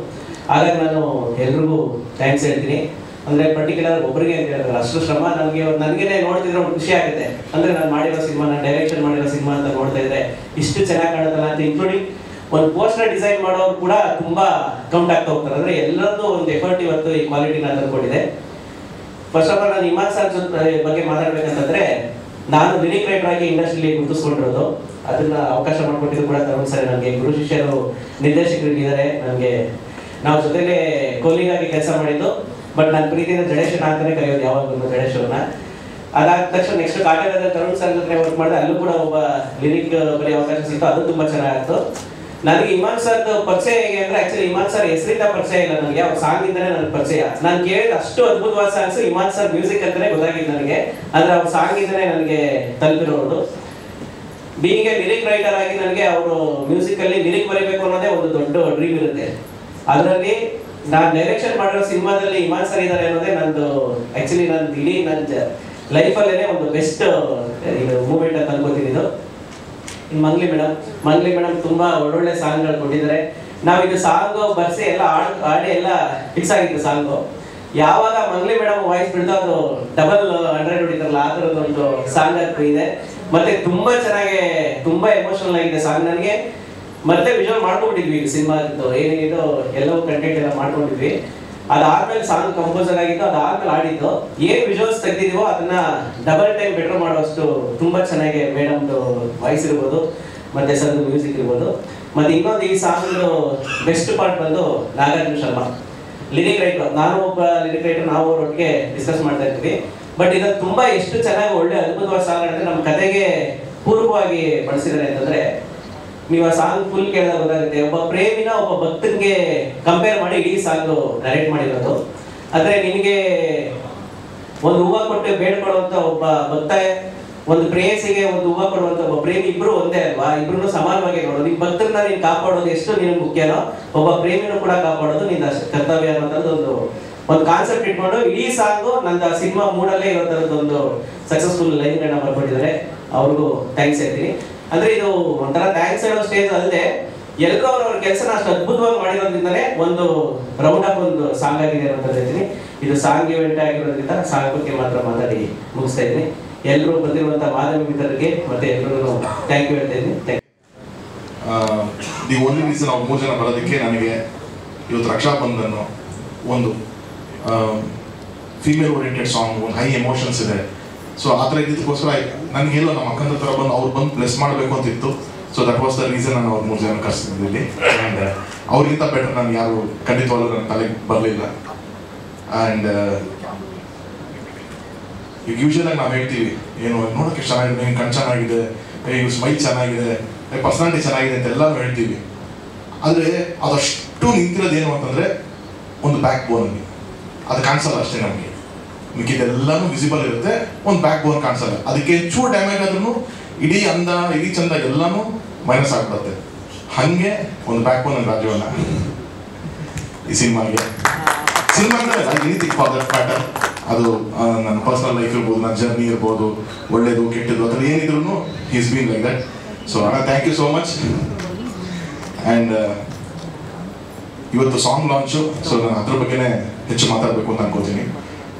ಹಾಗಾಗಿ ನಾನು ಎಲ್ರಿಗೂ ಥ್ಯಾಂಕ್ಸ್ ಹೇಳ್ತೀನಿ. ಅಂದ್ರೆ ಪರ್ಟಿಕ್ಯುಲರ್ ಒಬ್ಬರಿಗೆ ಅಂತ ಹೇಳಿದ್ರೆ ಅಷ್ಟು ಶ್ರಮ ನನಗೇನೆ ನೋಡ್ತಿದ್ರೆ ಒಂದು ಖುಷಿ ಆಗುತ್ತೆ. ಅಂದ್ರೆ ನಾನು ಮಾಡಿರೋ ಸಿನಿಮಾ, ನಾನು ಡೈರೆಕ್ಷನ್ ಮಾಡಿರೋ ಸಿನಿಮಾ ಅಂತ ನೋಡ್ತಾ ಇದ್ರೆ ಇಷ್ಟು ಚೆನ್ನಾಗಿ ಕಾಣುತ್ತಲ್ಲ ಅಂತ, ಇನ್ಕ್ಲೂಡಿಂಗ್ ಒಂದು ಪೋಸ್ಟರ್ ಡಿಸೈನ್ ಮಾಡೋರು ಕೂಡ ತುಂಬಾ ಕೌಂಟ್ ಆಗ್ತಾ ಹೋಗ್ತಾರೆ. ಅಂದ್ರೆ ಎಲ್ಲರದ್ದು ಒಂದು ಎಫರ್ಟ್ ಇವತ್ತು ಈ ಕ್ವಾಲಿಟಿನ ತಂದ್ಕೊಂಡಿದೆ. ಫಸ್ಟ್ ಆಫ್ ಆಲ್ ನಾನು ಇಮಾನ್ ಸರ್ ಬಗ್ಗೆ ಮಾತಾಡ್ಬೇಕಂತಂದ್ರೆ, ನಾನು ಲಿರಿಕ್ ರೈಟರ್ ಆಗಿ ಇಂಡಸ್ಟ್ರಿಯಲ್ಲಿ ಗುರುತಿಸ್ಕೊಂಡಿರೋದು. ಅದನ್ನ ಅವಕಾಶ ಮಾಡಿಕೊಟ್ಟಿದ್ದು ಕೂಡ ತರುಣ್ ಸರ್. ನನಗೆ ಗುರು ಶಿಷ್ಯರು ನಿರ್ದೇಶಕರಿದ್ದಾರೆ. ನನಗೆ ನಾವು ಜೊತೆಲೇ ಕೊಲ್ಲಿಗಾಗಿ ಕೆಲಸ ಮಾಡಿದ್ದು. ಬಟ್ ನಾನು ಪ್ರೀತಿಯಿಂದ ಜಡೇಶನ ಅಂತಾನೆ ಕರೆಯೋದು ಯಾವಾಗಲೂ ಜಡೇಶ್ವರನ. ಅದಾದ ತಕ್ಷಣ ನೆಕ್ಸ್ಟ್ ಕಾಟೇರದಲ್ಲಿ ತರುಣ್ ಸರ್ ಜೊತೆ ವರ್ಕ್ ಮಾಡಿದೆ. ಅಲ್ಲೂ ಕೂಡ ಒಬ್ಬ ಲಿರಿಕ್ ಬರೆಯೋ ಅವಕಾಶ ಸಿಕ್ತು. ಅದು ತುಂಬಾ ಚೆನ್ನಾಗಿತ್ತು. ನನಗೆ ಇಮಾನ್ ಸರ್ ಪರಿಚಯ ಹೇಗೆ ಅಂದ್ರೆ, ಆಕ್ಚುಲಿ ಇಮಾನ್ ಸರ್ ಹೆಸರಿಂದ ಪರಿಚಯ ಇಲ್ಲ ನನಗೆ, ಅವ್ರ ಸಾಂಗ್ ಇಂದಾನೆ ನನಗೆ ಪರಿಚಯ. ನಾನು ಕೇಳಿದ ಅಷ್ಟು ಅದ್ಭುತವಾದ ಸಾಂಗ್ಸ್ ಇಮಾನ್ ಸರ್ ಮ್ಯೂಸಿಕ್ ಅಂತಾನೆ ಗೊತ್ತಾಗಿದ್ದು ನನಗೆ. ಅಂದ್ರೆ ಅವ್ರ ಸಾಂಗ್ ಇಂದಾನೆ ನನಗೆ ತಲುಪಿರೋದು. ಬೀಯಿಂಗ್ ಎ ಲಿರಿಕ್ ರೈಟರ್ ಆಗಿ ನನಗೆ ಅವರು ಮ್ಯೂಸಿಕ್ ಅಲ್ಲಿ ಲಿರಿಕ್ ಬರೀಬೇಕು ಅನ್ನೋದೇ ಒಂದು ದೊಡ್ಡ ಡ್ರೀಮ್ ಇರುತ್ತೆ. ಅದರಲ್ಲಿ ನಾನು ಡೈರೆಕ್ಷನ್ ಮಾಡಿರೋ ಸಿನಿಮಾದಲ್ಲಿ ಇಮಾನ್ ಸರ್ ಇದ್ದಾರೆ ಅನ್ನೋದೇ ನಂದು ಆಕ್ಚುಲಿ ನನ್ನ ಇಡೀ ನನ್ನ ಲೈಫಲ್ಲೇ ಒಂದು ಬೆಸ್ಟ್ ಮೂಮೆಂಟ್ ಅಂತ ಅನ್ಕೋತಿದ್ದು. ಮಂಗ್ಲಿ ಮೇಡಮ್ ತುಂಬಾ ಒಳ್ಳೊಳ್ಳೆ ಸಾಂಗ್ಗಳು ಕೊಟ್ಟಿದ್ದಾರೆ. ನಾವಿದು ಸಾಂಗ್ ಬರ್ಸಿ ಎಲ್ಲ ಹಾಡಿ ಎಲ್ಲ ಫಿಕ್ಸ್ ಆಗಿತ್ತು ಸಾಂಗು. ಯಾವಾಗ ಮಂಗ್ಲಿ ಮೇಡಮ್ ವಾಯ್ಸ್ ಬಿಡ್ತು ಅದು ಡಬಲ್ 100 ಹೊಡಿತಾರಲ್ಲ ಆ ಥರದೊಂದು ಸಾಂಗ್ ಇದೆ. ಮತ್ತೆ ತುಂಬಾ ಚೆನ್ನಾಗಿ, ತುಂಬಾ ಎಮೋಷನಲ್ ಆಗಿದೆ ಸಾಂಗ್. ನನಗೆ ಮತ್ತೆ ವಿಜುವಲ್ ಮಾಡ್ಕೊಂಡಿದ್ವಿ ಸಿನಿಮಾದ್ದು ಏನೇನಿದು ಎಲ್ಲವೂ ಕಂಟೆಂಟ್ ಎಲ್ಲ ಮಾಡ್ಕೊಂಡಿದ್ವಿ. ಅದಾದ್ಮೇಲೆ ಸಾಂಗ್ ಕಂಪೋಸರ್ ಆಗಿತ್ತು, ಅದಾದ್ಮೇಲೆ ಆಡಿದ್ದು. ಏನ್ ವಿಜುವಲ್ಸ್ ತೆಗ್ದಿದೀವೋ ಅದನ್ನ ಡಬಲ್ ಟೈಮ್ ಬೆಟರ್ ಮಾಡೋಷ್ಟು ತುಂಬಾ ಚೆನ್ನಾಗಿ ಮೇಡಮ್ದು ವಾಯ್ಸ್ ಇರ್ಬೋದು, ಮತ್ತೆ ಸರ್ ಮ್ಯೂಸಿಕ್ ಇರ್ಬೋದು. ಮತ್ತೆ ಇನ್ನೊಂದು ಈ ಸಾಂಗ್ ಬೆಸ್ಟ್ ಪಾರ್ಟ್ ಬಂದು ನಾಗಾರ್ಜುನ ಶರ್ಮಾ ಲಿರಿಕ್ ರೈಟರ್. ನಾನು ಒಬ್ಬ ಲಿರಿಕ್ ರೈಟರ್, ನಾವು ಅವರೊಟ್ಟಿಗೆ ಡಿಸ್ಕಸ್ ಮಾಡ್ತಾ ಇರ್ತೀವಿ. ಬಟ್ ಇದು ತುಂಬಾ ಎಷ್ಟು ಚೆನ್ನಾಗಿ ಒಳ್ಳೆ ಅದ್ಭುತವಾದ ಸಾಂಗ್ ಅಂದ್ರೆ ನಮ್ಮ ಕತೆಗೆ ಪೂರ್ವವಾಗಿ ಬಳಸಿದ್ದಾರೆ ಅಂತಂದ್ರೆ, ನೀವು ಆ ಸಾಂಗ್ ಫುಲ್ ಕೇಳಿದಾಗ ಗೊತ್ತಾಗುತ್ತೆ. ಒಬ್ಬ ಪ್ರೇಮಿನ ಒಬ್ಬ ಭಕ್ತನಿಗೆ ಕಂಪೇರ್ ಮಾಡಿ ಇಡೀ ಸಾಂಗ್ ನರೇಟ್ ಮಾಡಿರೋದು. ಅಂದ್ರೆ ನಿನಗೆ ಒಂದು ಹೂವು ಕೊಟ್ಟು ಬೇಡ್ಕೊಡುವಂತ ಒಬ್ಬ ಭಕ್ತ, ಒಂದು ಪ್ರೇಯಸಿಗೆ ಒಂದು ಹೂವು ಕೊಡುವಂತ ಒಬ್ಬ ಪ್ರೇಮಿ, ಇಬ್ರು ಒಂದೇ ಅಲ್ವಾ? ಇಬ್ರು ಸಮಾನವಾಗಿ ನೋಡೋದು. ನಿಮ್ ಭಕ್ತರನ್ನ ನೀನ್ ಕಾಪಾಡೋದು ಎಷ್ಟು ನಿನಗೆ ಮುಖ್ಯನೋ, ಒಬ್ಬ ಪ್ರೇಮಿನೂ ಕೂಡ ಕಾಪಾಡೋದು ನಿನ್ನ ಕರ್ತವ್ಯ ಅನ್ನೋದು ಒಂದು ಕಾನ್ಸೆಪ್ಟ್ ಇಟ್ಕೊಂಡು ಇಡೀ ಸಾಂಗು ನನ್ನ ಸಿನಿಮಾ ಮೂಡಲ್ಲೇ ಇರೋ ತರದ್ದು ಒಂದು ಸಕ್ಸಸ್ಫುಲ್ ಲೈನ್ ಗಳನ್ನ ಬರ್ಕೊಟ್ಟಿದ್ದಾರೆ. ಅವ್ರಿಗೂ ಥ್ಯಾಂಕ್ಸ್ ಹೇಳ್ತೀನಿ. ಅಂದ್ರೆ ಇದು ಒಂಥರ ಥ್ಯಾಂಕ್ಸ್ ಹೇಳೋ ಸ್ಟೇಜ್ ಅಲ್ಲದೆ ಎಲ್ಲರೂ ಅವ್ರವ್ರ ಕೆಲಸನ ಅಷ್ಟು ಅದ್ಭುತವಾಗಿ ಮಾಡಿರೋದ್ರಿಂದಲೇ ಒಂದು ರೌಂಡ್ ಅಪ್ ಒಂದು ಸಾಂಗ್ ಆಗಿದೆ ಅಂತ ಹೇಳ್ತೀನಿ. ಇದು ಸಾಂಗ್ ಇವೆಂಟ್ ಆಗಿರೋದ್ರಿಂದ ಸಾಂಗ್ ಬಗ್ಗೆ ಮಾತ್ರ ಮಾತಾಡಿ ಮುಗಿಸ್ತಾ ಇದ್ದೀನಿ. ಎಲ್ಲರೂ ಬಂದಿರುವಂಥ ಮಾಧ್ಯಮ ಮಿತ್ರರಿಗೆ ಮತ್ತೆ ಎಲ್ಲರೂ ಥ್ಯಾಂಕ್ ಯು ಹೇಳ್ತಾ ಇದ್ದೀನಿ. ದಿ ಓನ್ಲಿ ರೀಸನ್ ನಾವು 3 ಜನ ಬರೋದಕ್ಕೆ ನನಗೆ ಇವತ್ತು ರಕ್ಷಾಬಂಧನ್ ಒಂದು ಫೀಮೇಲ್ ಓರಿಯೆಂಟೆಡ್ ಸಾಂಗ್, ಒಂದು ಹೈ ಎಮೋಷನ್ಸ್ ಇದೆ. ಸೊ ಆ ಥರ ಇದ್ದಿದ್ದಕ್ಕೋಸ್ಕರ ನನಗೆಲ್ಲೋ ನಮ್ಮ ಅಕ್ಕನ ಹತ್ರ ಬಂದು ಅವ್ರು ಬಂದು ಬ್ಲೆಸ್ ಮಾಡಬೇಕು ಅಂತಿತ್ತು. So that was the reason ನಾನು ಅವ್ರು 3 ಜನ ಕರ್ಸಿದ್ದೀನಿ. ಆ್ಯಂಡ್ ಅವ್ರಿಗಿಂತ ಬೆಟರ್ ನಾನು ಯಾರು ಖಂಡಿತವಾಗ್ಲೂ ನನ್ನ ತಲೆಗೆ ಬರಲಿಲ್ಲ. ಆ್ಯಂಡ್ ಈಗ ಯೂಶಲಾಗಿ ನಾವು ಹೇಳ್ತೀವಿ ಏನು ನೋಡೋಕ್ಕೆ ಚೆನ್ನಾಗಿದೆ, ನೀನು ಕಣ್ ಚೆನ್ನಾಗಿದೆ, ಇವ್ರ ಸ್ಮೈಲ್ ಚೆನ್ನಾಗಿದೆ, ಪರ್ಸನಾಲಿಟಿ ಚೆನ್ನಾಗಿದೆ ಅಂತೆಲ್ಲರೂ ಹೇಳ್ತೀವಿ. ಆದರೆ ಅದಷ್ಟು ನಿಂತಿರೋದೇನು ಅಂತಂದರೆ ಒಂದು ಬ್ಯಾಕ್ ಬೋನಲ್ಲಿ ಅದು ಕಾಣಿಸಲ್ಲ ಅಷ್ಟೇ. ನಮಗೆ ಮಿಕ್ಕಿದೆಲ್ಲನೂ ವಿಸಿಬಲ್ ಇರುತ್ತೆ, ಒಂದು ಬ್ಯಾಕ್ ಬೋನ್ ಕಾಣಿಸಲ್ಲ. ಅದಕ್ಕೆ ಚೂರು ಡ್ಯಾಮೇಜ್ ಆದ್ರೂ ಇಡೀ ಅಂದ ಇಡೀ ಚಂದ ಎಲ್ಲನೂ ಮೈನಸ್ ಆಗ್ಬಿಡುತ್ತೆ. ಹಾಗೆ ಒಂದು ಬ್ಯಾಕ್ ಬೋನ್ ರಾಜ್ಯವನ್ನ ಈ ಸಿನಿಮಾಗೆ ಅಂದರೆ ಎನಿಥಿಂಗ್ ಫಾರ್ ದಟ್ ಮ್ಯಾಟರ್. ಅದು ನನ್ನ ಪರ್ಸನಲ್ ಲೈಫ್ ಇರ್ಬೋದು, ನನ್ನ ಜರ್ನಿ ಇರ್ಬೋದು, ಒಳ್ಳೇದು ಕೆಟ್ಟದ್ದು ಅದರಲ್ಲಿ ಏನಿದ್ರು is been like that. So ಅಣ್ಣ thank you so much. And ಇವತ್ತು ಸಾಂಗ್ ಲಾಂಚು, ಸೊ ನಾನು ಅದ್ರ ಬಗ್ಗೆನೇ ಹೆಚ್ಚು ಮಾತಾಡಬೇಕು ಅಂತ ಅನ್ಕೋತೀನಿ.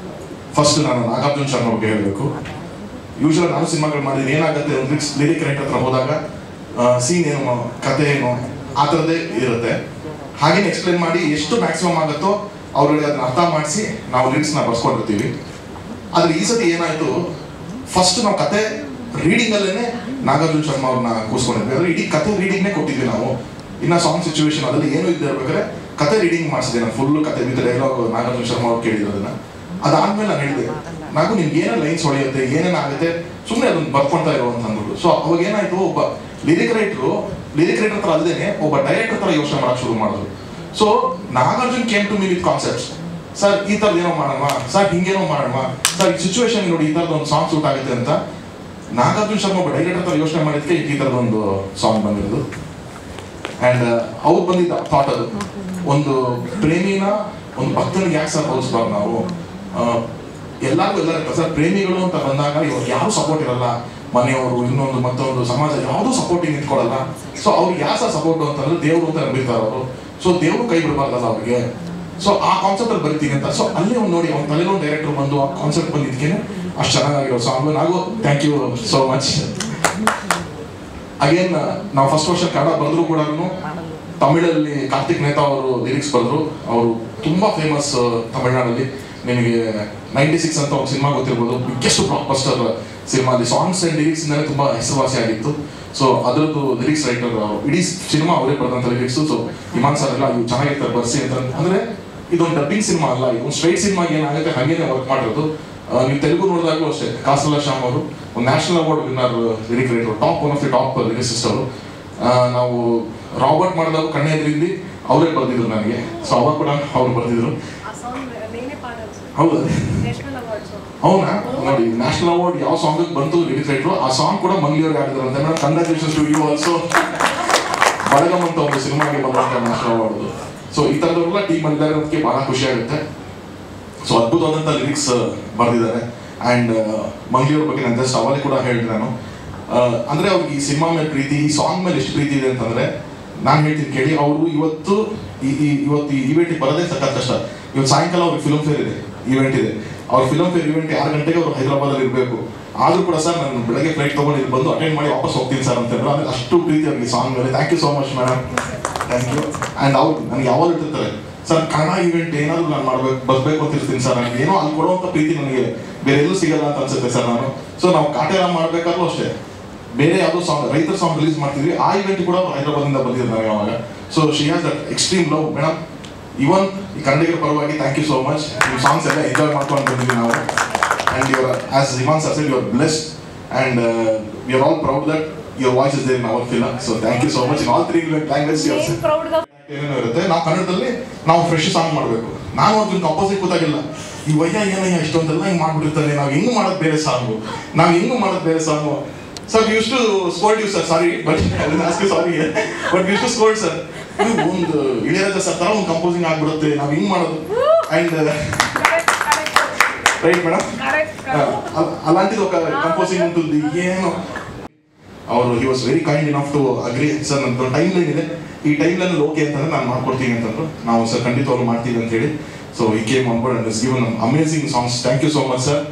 ಫಸ್ಟ್ ನಾನು ನಾಗಾರ್ಜುನ್ ಶರ್ಮಾ ಬಗ್ಗೆ ಹೇಳಬೇಕು. ಯೂಶುವಲ್ ನಾನು ಸಿನಿಮಾಗಳು ಮಾಡಿದ್ದೀನಿ, ಏನಾಗುತ್ತೆ ಒಂದು ಲಿರಿಕ್ ರೈಟರ್ ಹತ್ರ ಹೋದಾಗ ಸೀನ್ ಏನು, ಕತೆ ಏನು, ಆ ಥರದ್ದೇ ಇರುತ್ತೆ. ಹಾಗೇನೆ ಎಕ್ಸ್ಪ್ಲೇನ್ ಮಾಡಿ ಎಷ್ಟು ಮ್ಯಾಕ್ಸಿಮಮ್ ಆಗುತ್ತೋ ಅವ್ರಿಗೆ ಅದನ್ನ ಅರ್ಥ ಮಾಡಿಸಿ ನಾವು ಲಿರಿಕ್ಸ್ನ ಬರ್ಸ್ಕೊಂಡಿರ್ತೀವಿ. ಆದರೆ ಈ ಸತಿ ಏನಾಯಿತು, ಫಸ್ಟ್ ನಾವು ಕತೆ ರೀಡಿಂಗಲ್ಲೇ ನಾಗಾರ್ಜುನ್ ಶರ್ಮಾ ಅವ್ರನ್ನ ಕೂರಿಸ್ಕೊಂಡಿದ್ವಿ. ಅಂದರೆ ಇಡೀ ಕತೆ ರೀಡಿಂಗ್ನೇ ಕೊಟ್ಟಿದ್ವಿ ನಾವು. ಇನ್ನು ಸಾಂಗ್ ಸಿಚುವೇಶನ್ ಅದರಲ್ಲಿ ಏನೂ ಇದ್ದೇ ಇರ್ಬೇಕಾದ್ರೆ ಕತೆ ರೀಡಿಂಗ್ ಮಾಡಿಸಿದೆ ನಾನು. ಫುಲ್ಲು ಕತೆ ವಿತ್ ಡೈಲಾಗ್ ನಾಗಾರ್ಜುನ್ ಶರ್ಮಾ ಅವ್ರು ಕೇಳಿರೋದನ್ನ. ಅದಾದ್ಮೇಲೆ ನಾನು ಹೇಳಿದೆ, ನಾವು ನಿಮ್ಗೆ ಏನೇನು ಲೈನ್ಸ್ ಹೊಳೆಯುತ್ತೆ, ಏನೇನು ಆಗುತ್ತೆ, ಸುಮ್ಮನೆ ಅದನ್ನು ಬರ್ಕೊಳ್ತಾ ಇರೋ ಅಂತ ಅಂದ್ಬಿಟ್ಟು. ಸೊ ಅವಾಗ ಏನಾಯಿತು, ಒಬ್ಬ ಲಿರಿಕ್ ರೈಟರ್ ಹತ್ರ ಅಲ್ಲದೇನೆ ಒಬ್ಬ ಡೈರೆಕ್ಟರ್ ಥರ ಯೋಚನೆ ಮಾಡೋಕೆ ಶುರು ಮಾಡಿದ್ರು. So Nagarjun came to me with concepts. Sir ಈ ಥರದ್ದು ಏನೋ ಮಾಡೋಣ, ಸರ್ ಹಿಂಗೇನೋ ಮಾಡೋಣ, ಸರ್ ಈ ಸಿಚುವೇಶನ್ ನೋಡಿ ಈ ಥರದ್ದು ಒಂದು ಸಾಂಗ್ ಸೂಟ್ ಆಗುತ್ತೆ ಅಂತ ನಾಗಾರ್ಜುನ್ ಶರ್ಮಾ ಒಬ್ಬ ಡೈರೆಕ್ಟರ್ ಥರ ಯೋಚನೆ ಮಾಡಿದ್ದಕ್ಕೆ ಈ ಥರದೊಂದು ಸಾಂಗ್ ಬಂದಿರೋದು. ಆ್ಯಂಡ್ ಅವ್ರು ಬಂದಿದ್ದ ಥಾಟ್ ಅದು, ಒಂದು ಪ್ರೇಮಿನ ಒಂದು ಭಕ್ತನಿಗೆ ಯಾಕೆ ಸರ್ ಹೋಲಿಸ್ಬಾರ್ದು ನಾವು, ಎಲ್ಲರಿಗೂ ಇರ್ತಾರೆ ಸರ್ ಪ್ರೇಮಿಗಳು ಅಂತ ಬಂದಾಗ ಇವಾಗ ಯಾರು ಸಪೋರ್ಟ್ ಇರಲ್ಲ, ಮನೆಯವರು ಇನ್ನೊಂದು ಮತ್ತೊಂದು ಸಮಾಜ ಯಾವುದೂ ಸಪೋರ್ಟಿಂಗ್ ನಿಂತ್ಕೊಳ್ಳಲ್ಲ. ಸೊ ಅವ್ರಿಗೆ ಯಾರು ಸರ್ ಸಪೋರ್ಟು ಅಂತಂದ್ರೆ ದೇವರು ಅಂತ ನಂಬಿರ್ತಾರೆ ಅವರು. ಸೊ ದೇವರು ಕೈ ಬಿಡಬಾರ್ದಲ್ಲ ಅವ್ರಿಗೆ. ಸೊ ಆ ಕಾನ್ಸೆಪ್ಟ್ ಅಲ್ಲಿ ಬರ್ತೀನಿ ಅಂತ. ಸೊ ಅಲ್ಲೇ ಒಂದು ನೋಡಿ ಅವ್ನ ತಲೆಗೆ ಒಂದು ಡೈರೆಕ್ಟರ್ ಬಂದು ಆ ಕಾನ್ಸೆಪ್ಟ್ ಬಂದಿದ್ದಕ್ಕೆ ಅಷ್ಟು ಚೆನ್ನಾಗಿರೋ ಸಾಂಗ್. ನಾವು thank you so much. Again ನಾವು ಫಸ್ಟ್ ವರ್ಷ ಕನ್ನಡ ಬರೆದ್ರು ಕೂಡ ತಮಿಳಲ್ಲಿ ಕಾರ್ತಿಕ್ ನೇತಾ ಅವರು ಲಿರಿಕ್ಸ್ ಬರೆದ್ರು. ಅವರು ತುಂಬಾ ಫೇಮಸ್ ತಮಿಳ್ನಾಡಲ್ಲಿ. ನಿಮಗೆ 96 ಅಂತ ಒಂದು ಸಿನಿಮಾ ಗೊತ್ತಿರ್ಬೋದು, ಬಿಗ್ಗೆಸ್ಟ್ ಬ್ಲಾಕ್ ಬಸ್ಟರ್ ಸಿನಿಮಾ. ಅಲ್ಲಿ ಸಾಂಗ್ಸ್ ಅಂಡ್ ಲಿರಿಕ್ಸ್ ಇಂದಾನೆ ತುಂಬಾ ಹೆಸರುವಾಸಿ ಆಗಿತ್ತು. ಸೊ ಅದರದ್ದು ಲಿರಿಕ್ಸ್ ರೈಟರ್ ಇಡೀ ಸಿನಿಮಾ ಅವರೇ ಬರೆದಂಥ ಲಿರಿಕ್ಸ್. ಸೊ ಇಮಾನ್ ಸರ್ ಎಲ್ಲ ಇವು ಚೆನ್ನಾಗಿರ್ತಾರೆ ಬರ್ಸಿ ಅಂತ. ಅಂದ್ರೆ ಇದೊಂದು ಡಬ್ಬಿಂಗ್ ಸಿನಿಮಾ ಅಲ್ಲ, ಇದೊಂದು ಸ್ಟ್ರೈಟ್ ಸಿನಿಮಾಗೆ ಏನಾಗುತ್ತೆ ಹಾಗೇನೆ ವರ್ಕ್ ಮಾಡಿರೋದು. ನೀವು ತೆಲುಗು ನೋಡಿದಾಗಲೂ ಅಷ್ಟೇ, ಕಾಸಲ ಶ್ಯಾಮ್ ಅವರು ಒಂದು national award winner lyric writer, one of the top lyricist ಅವರು. ನಾವು ರಾಬರ್ಟ್ ಮಾಡಿದಾಗ ಕಣ್ಣೆದ್ರಿಂದ ಅವರೇ ಬರೆದಿದ್ರು ನನಗೆ. ಸೊ ಅವಾಗ ಕೂಡ ಅವ್ರು ಬರೆದಿದ್ರು. ಹೌದಾ? ಹೌದಾ? ನೋಡಿ ನ್ಯಾಷನಲ್ ಅವಾರ್ಡ್ ಯಾವ ಸಾಂಗ್ ಬಂತು ಲಿರಿಕ್ ರೈಟರ್, ಆ ಸಾಂಗ್ ಕೂಡ ಮಂಗ್ಲಿಯವ್ರಿಗೆ ಆಡಿದ್ರು ಅಂತ. Madam congratulations to you also. ಬಳಗಮ್ ಅಂತ ಒಂದು ಸಿನಿಮಾಗೆ ಬಂದಂತ ನ್ಯಾಷನಲ್ ಅವಾರ್ಡ್. ಸೊ ಈ ಥರದವರೆಲ್ಲ ಟೀಮ್ ಬಂದಿದ್ದಾರೆ, ಅದಕ್ಕೆ ಬಹಳ ಖುಷಿ ಆಗುತ್ತೆ. ಸೊ ಅದ್ಭುತವಾದಂಥ ಲಿರಿಕ್ಸ್ ಬರೆದಿದ್ದಾರೆ. ಆ್ಯಂಡ್ ಮಂಗ್ಲಿಯವ್ರ ಬಗ್ಗೆ ನಾನು ಜಸ್ಟ್ ಅವಲೇ ಕೂಡ ಹೇಳಿದೆ ನಾನು. ಅಂದರೆ ಅವ್ರಿಗೆ ಈ ಸಿನಿಮಾ ಮೇಲೆ ಪ್ರೀತಿ, ಈ ಸಾಂಗ್ ಮೇಲೆ ಎಷ್ಟು ಪ್ರೀತಿ ಇದೆ ಅಂತಂದರೆ ನಾನು ಹೇಳ್ತೀನಿ ಕೇಳಿ. ಅವರು ಇವತ್ತು ಈ ಈವೆಂಟಿಗೆ ಬರೋದೇ ಸಖತ್ ಕಷ್ಟ. ಇವತ್ತು ಸಾಯಂಕಾಲ ಅವ್ರಿಗೆ ಫಿಲ್ಮ್ ಫೇರ್ ಇದೆ, ಈವೆಂಟ್ ಇದೆ. ಅವ್ರ ಫಿಲ್ಮ್ ಫೇರ್ ಈವೆಂಟ್ 6 ಗಂಟೆಗೆ ಅವ್ರು ಹೈದರಾಬಾದಲ್ಲಿ ಇರಬೇಕು. ಆದರೂ ಕೂಡ ಸರ್ ನಾನು ಬೆಳಗ್ಗೆ ಫ್ಲೈಟ್ ತೊಗೊಂಡು ಇಲ್ಲಿ ಬಂದು ಅಟೆಂಡ್ ಮಾಡಿ ವಾಪಸ್ ಹೋಗ್ತೀನಿ ಸರ್ ಅಂತ ಹೇಳಿದ್ರು. ಅಂದರೆ ಅಷ್ಟು ಪ್ರೀತಿ ಅವ್ರಿಗೆ ಸಾಂಗ್ ಮೇಲೆ. Thank you so much madam, thank you. And ಅವ್ರು ನನಗೆ ಯಾವಾಗ ಇಟ್ಟಿರ್ತಾರೆ, ಸರ್ ಕನ್ನಡ ಈವೆಂಟ್ ಏನಾದರೂ ನಾನು ಬರಬೇಕು ಅಂತ ಇರ್ತೀನಿ ಸರ್, ನನಗೆ ಏನೋ ಅಲ್ಲಿ ಕೊಡುವಂಥ ಪ್ರೀತಿ ನನಗೆ ಬೇರೆ ಎಲ್ಲೂ ಸಿಗಲ್ಲ ಅಂತ ಅನ್ಸುತ್ತೆ ಸರ್ ನಾನು. ಸೊ ನಾವು ಕಾಟೇರ ಮಾಡಬೇಕಾದ್ರೂ ಅಷ್ಟೇ, ಬೇರೆ ಯಾವುದೋ ಸಾಂಗ್ ರೈತರ ಸಾಂಗ್ ರಿಲೀಸ್ ಮಾಡ್ತಿದ್ವಿ, ಆ ಇವೆಂಟ್ ಕೂಡ ಹೈದರಾಬಾದಿಂದ ಬಂದಿದ್ರು ನಾವು ಯಾವಾಗ. So she has that extreme love madam. Even ಈ ಕನ್ನಡಿಗರ ಪರವಾಗಿ ಥ್ಯಾಂಕ್ ಯು ಸೋ ಮಚ್. ನಿಮ್ಮ ಸಾಂಗ್ಸ್ ಎಲ್ಲ ಎಂಜಾಯ್ ಮಾಡ್ಕೊಂಡು ಬಂದಿದ್ವಿ ನಾವು. And your as Imman sir said, you are blessed and we are all proud that your voice is there in our film. So thank you so much in all 3 language. ಏನೇನೋ ಇರುತ್ತೆ. ನಾವು ಕನ್ನಡದಲ್ಲಿ ನಾವು fresh song ಮಾಡಬೇಕು. ನಾನು ಅದಕ್ಕೆ opposite ಗೊತ್ತಾಗಿಲ್ಲ, ಈ ವಯ್ಯ ಏನಯ್ಯ ಇಷ್ಟೊಂದೆಲ್ಲ ಹಿಂಗೆ ಮಾಡ್ಬಿಟ್ಟಿರ್ತಾನೆ, ನಾವು ಹೆಂಗೆ ಮಾಡೋದು ಬೇರೆ song, Sir, we used to scold you, sir. Sorry, but I didn't ask you sorry. But we used to scold, sir. ಒಂದು ಇಳಿಯದ ಸರ್ ತರ ಒಂದು ಕಂಪೋಸಿಂಗ್ ಆಗ್ಬಿಡುತ್ತೆ, ನಾವು ಹಿಂಗೆ ಮಾಡೋದು. ಆ್ಯಂಡ್ ರೈಟ್ ಮೇಡಮ್, అలాంటిది ఒక ಕಂಪೋಸಿಂಗ್ ఉంటుంది. ಏನು ಅವರು he was very kind enough to agree. Sir ನಂದು ಟೈಮ್ ಲೈನ್ ಇದೆ, ಈ ಟೈಮ್ ಲೈನ್ ಓಕೆ ಅಂತಂದ್ರೆ ನಾನು ಮಾಡ್ಕೊಡ್ತೀನಿ ಅಂತಂದ್ರು. ನಾವು ಸರ್ ಖಂಡಿತವಾಗ್ಲೂ ಮಾಡ್ತೀವಿ ಅಂತ ಹೇಳಿ ಸೊ ಈ came on board and is given amazing songs. Thank you so much sir.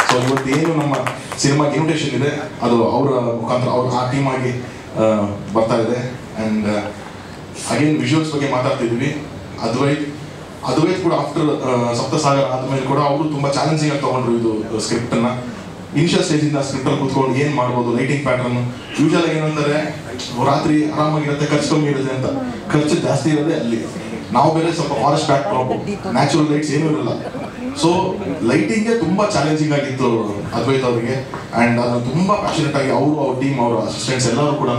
So ಇವತ್ತು ಏನು ನಮ್ಮ ಸಿನಿಮಾಗೆ ಇನ್ವಿಟೇಷನ್ ಇದೆ ಅದು ಅವರ ಮುಖಾಂತರ ಅವ್ರು ಆ ಟೀಮ್ ಆಗಿ ಬರ್ತಾ ಇದೆ. ಆ್ಯಂಡ್ ಅಗೇನ್ ವಿಜುವಲ್ಸ್ ಬಗ್ಗೆ ಮಾತಾಡ್ತಿದ್ವಿ. ಅದ್ವೈತ್ ಕೂಡ ಆಫ್ಟರ್ ಸಪ್ತಸಾಗರ ಆದ್ಮೇಲೆ ಕೂಡ ಅವರು ತುಂಬಾ ಚಾಲೆಂಜಿಂಗ್ ಆಗಿ ತಗೊಂಡ್ರು ಇದು ಸ್ಕ್ರಿಪ್ಟ್ ಅನ್ನ. ಇನಿಷಿಯಲ್ ಸ್ಟೇಜ್ ಇಂದ ಸ್ಕ್ರಿಪ್ಟ್ ಅಲ್ಲಿ ಕೂತ್ಕೊಂಡು ಏನ್ ಮಾಡ್ಬೋದು, ಲೈಟಿಂಗ್ ಪ್ಯಾಟರ್ನ್ ಯೂಶಲ್ ಆಗಿ ಏನಂತಾರೆ ರಾತ್ರಿ ಆರಾಮಾಗಿರುತ್ತೆ, ಖರ್ಚು ಕಮ್ಮಿ ಇರುತ್ತೆ ಅಂತ. ಖರ್ಚು ಜಾಸ್ತಿ ಇರೋದೇ ಅಲ್ಲಿ. ನಾವು ಬೇರೆ ಸ್ವಲ್ಪ forest back drop, natural lights ಏನೂ ಇರಲ್ಲ. ಸೊ ಲೈಟಿಂಗ್ಗೆ ತುಂಬಾ ಚಾಲೆಂಜಿಂಗ್ ಆಗಿತ್ತು ಅದ್ವೈತ್ ಅವರಿಗೆ. ಅಂಡ್ ಅದನ್ನು ತುಂಬಾ ಪ್ಯಾಷನೇಟ್ ಆಗಿ ಅವರು, ಅವ್ರ ಟೀಮ್, ಅವರ ಅಸಿಸ್ಟೆಂಟ್ಸ್ ಎಲ್ಲರೂ ಕೂಡ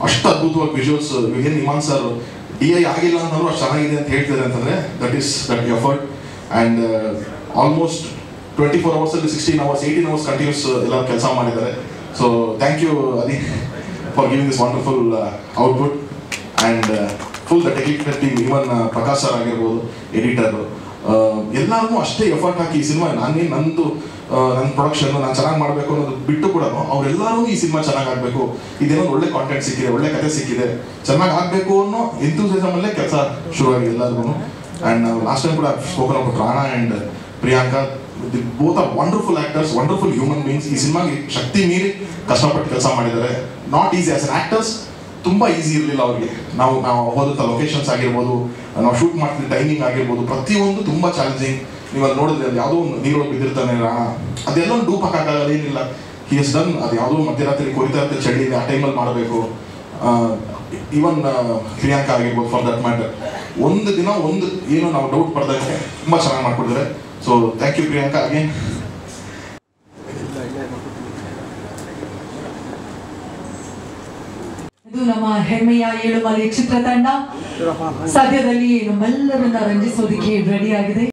ಅಷ್ಟು ಅದ್ಭುತವಾಗಿ ವಿಜುವಲ್ಸ್. ಏನ್ ಇಮಾನ್ ಸರ್ DI ಆಗಿಲ್ಲ ಅಂತಂದ್ರು ಅಷ್ಟು ಚೆನ್ನಾಗಿದೆ ಅಂತ ಹೇಳ್ತಿದ್ದಾರೆ ಅಂತಂದ್ರೆ that effort. And almost 24 hours ಅಲ್ಲಿ 16 hours 18 hours ಕಂಟಿನ್ಯೂಸ್ ಎಲ್ಲರೂ ಕೆಲಸ ಮಾಡಿದ್ದಾರೆ. ಸೊ ಥ್ಯಾಂಕ್ ಯು ಅದಿ for giving this wonderful output. And full the technical team, even Prakash sir ಆಗಿರ್ಬೋದು, ಎಡಿಟರ್, ಎಲ್ಲರೂ ಅಷ್ಟೇ ಎಫರ್ಟ್ ಹಾಕಿ ಈ ಸಿನಿಮಾ ನಂದು ನನ್ನ ಪ್ರೊಡಕ್ಷನ್ ನಾನು ಚೆನ್ನಾಗಿ ಮಾಡಬೇಕು ಅನ್ನೋದು ಬಿಟ್ಟು ಕೂಡ ಅವರೆಲ್ಲರೂ ಈ ಸಿನಿಮಾ ಚೆನ್ನಾಗಿ ಆಗಬೇಕು, ಇದೇನೋ ಒಳ್ಳೆ ಕಾಂಟೆಂಟ್ ಸಿಕ್ಕಿದೆ, ಒಳ್ಳೆ ಕಥೆ ಸಿಕ್ಕಿದೆ, ಚೆನ್ನಾಗಿ ಆಗಬೇಕು ಅನ್ನೋ ಎಂಥೂಸಿಯಾಸಮ್ ಅಲ್ಲೇ ಕೆಲಸ ಶುರುವಾಗಿದೆ ಎಲ್ಲರಿಗೂ. ಆ್ಯಂಡ್ ಲಾಸ್ಟ್ ಟೈಮ್ ಕೂಡ spoken about Rana and Priyanka. Both are wonderful actors, wonderful human beings. ಈ ಸಿನಿಮಾಗೆ ಶಕ್ತಿ ಮೀರಿ ಕಷ್ಟಪಟ್ಟು ಕೆಲಸ ಮಾಡಿದ್ದಾರೆ. Not easy as an actors, ತುಂಬ ಈಸಿ ಇರಲಿಲ್ಲ ಅವ್ರಿಗೆ. ನಾವು ಹೋದಂಥ ಲೊಕೇಶನ್ಸ್ ಆಗಿರ್ಬೋದು, ನಾವು ಶೂಟ್ ಮಾಡ್ತಿದ್ದ ಟೈಮಿಂಗ್ ಆಗಿರ್ಬೋದು, ಪ್ರತಿಯೊಂದು ತುಂಬ ಚಾಲೆಂಜಿಂಗ್. ನೀವು ಅಲ್ಲಿ ನೋಡಿದ್ರೆ ಅದು ಯಾವುದೋ ಒಂದು ನೀರೊಳಗೆ ಬಿದ್ದಿರ್ತಾನೆ ರಾಣಾ, ಅದೆಲ್ಲ ಡೂಪ್ ಹಾಕೋಕ್ಕಾಗಲ್ಲ, ಏನಿಲ್ಲ. ಹಿ ಹಸ್ ಡನ್. ಅದು ಯಾವುದೋ ಮಧ್ಯರಾತ್ರಿ ಕೊರಿತಾ ಇರುತ್ತೆ ಚಳಿ, ಆ ಟೈಮಲ್ಲಿ ಮಾಡಬೇಕು. ಈವನ್ ಪ್ರಿಯಾಂಕಾ ಆಗಿರ್ಬೋದು ಫಾರ್ ದಟ್ ಮ್ಯಾಟರ್, ಒಂದು ದಿನ ಒಂದು ಏನು ನಾವು ಡೌಟ್ ಪಡ್ದಂಗೆ ತುಂಬ ಚೆನ್ನಾಗಿ ಮಾಡ್ಕೊಡಿದ್ದಾರೆ. So thank you Priyanka again. ಇದು ನಮ್ಮ ಹೆಮ್ಮೆಯ ಏಳುಮಲೆ ಚಿತ್ರತಂಡ ಸದ್ಯದಲ್ಲಿ ನಮ್ಮೆಲ್ಲರನ್ನ ರಂಜಿಸೋದಕ್ಕೆ ರೆಡಿ ಆಗಿದೆ.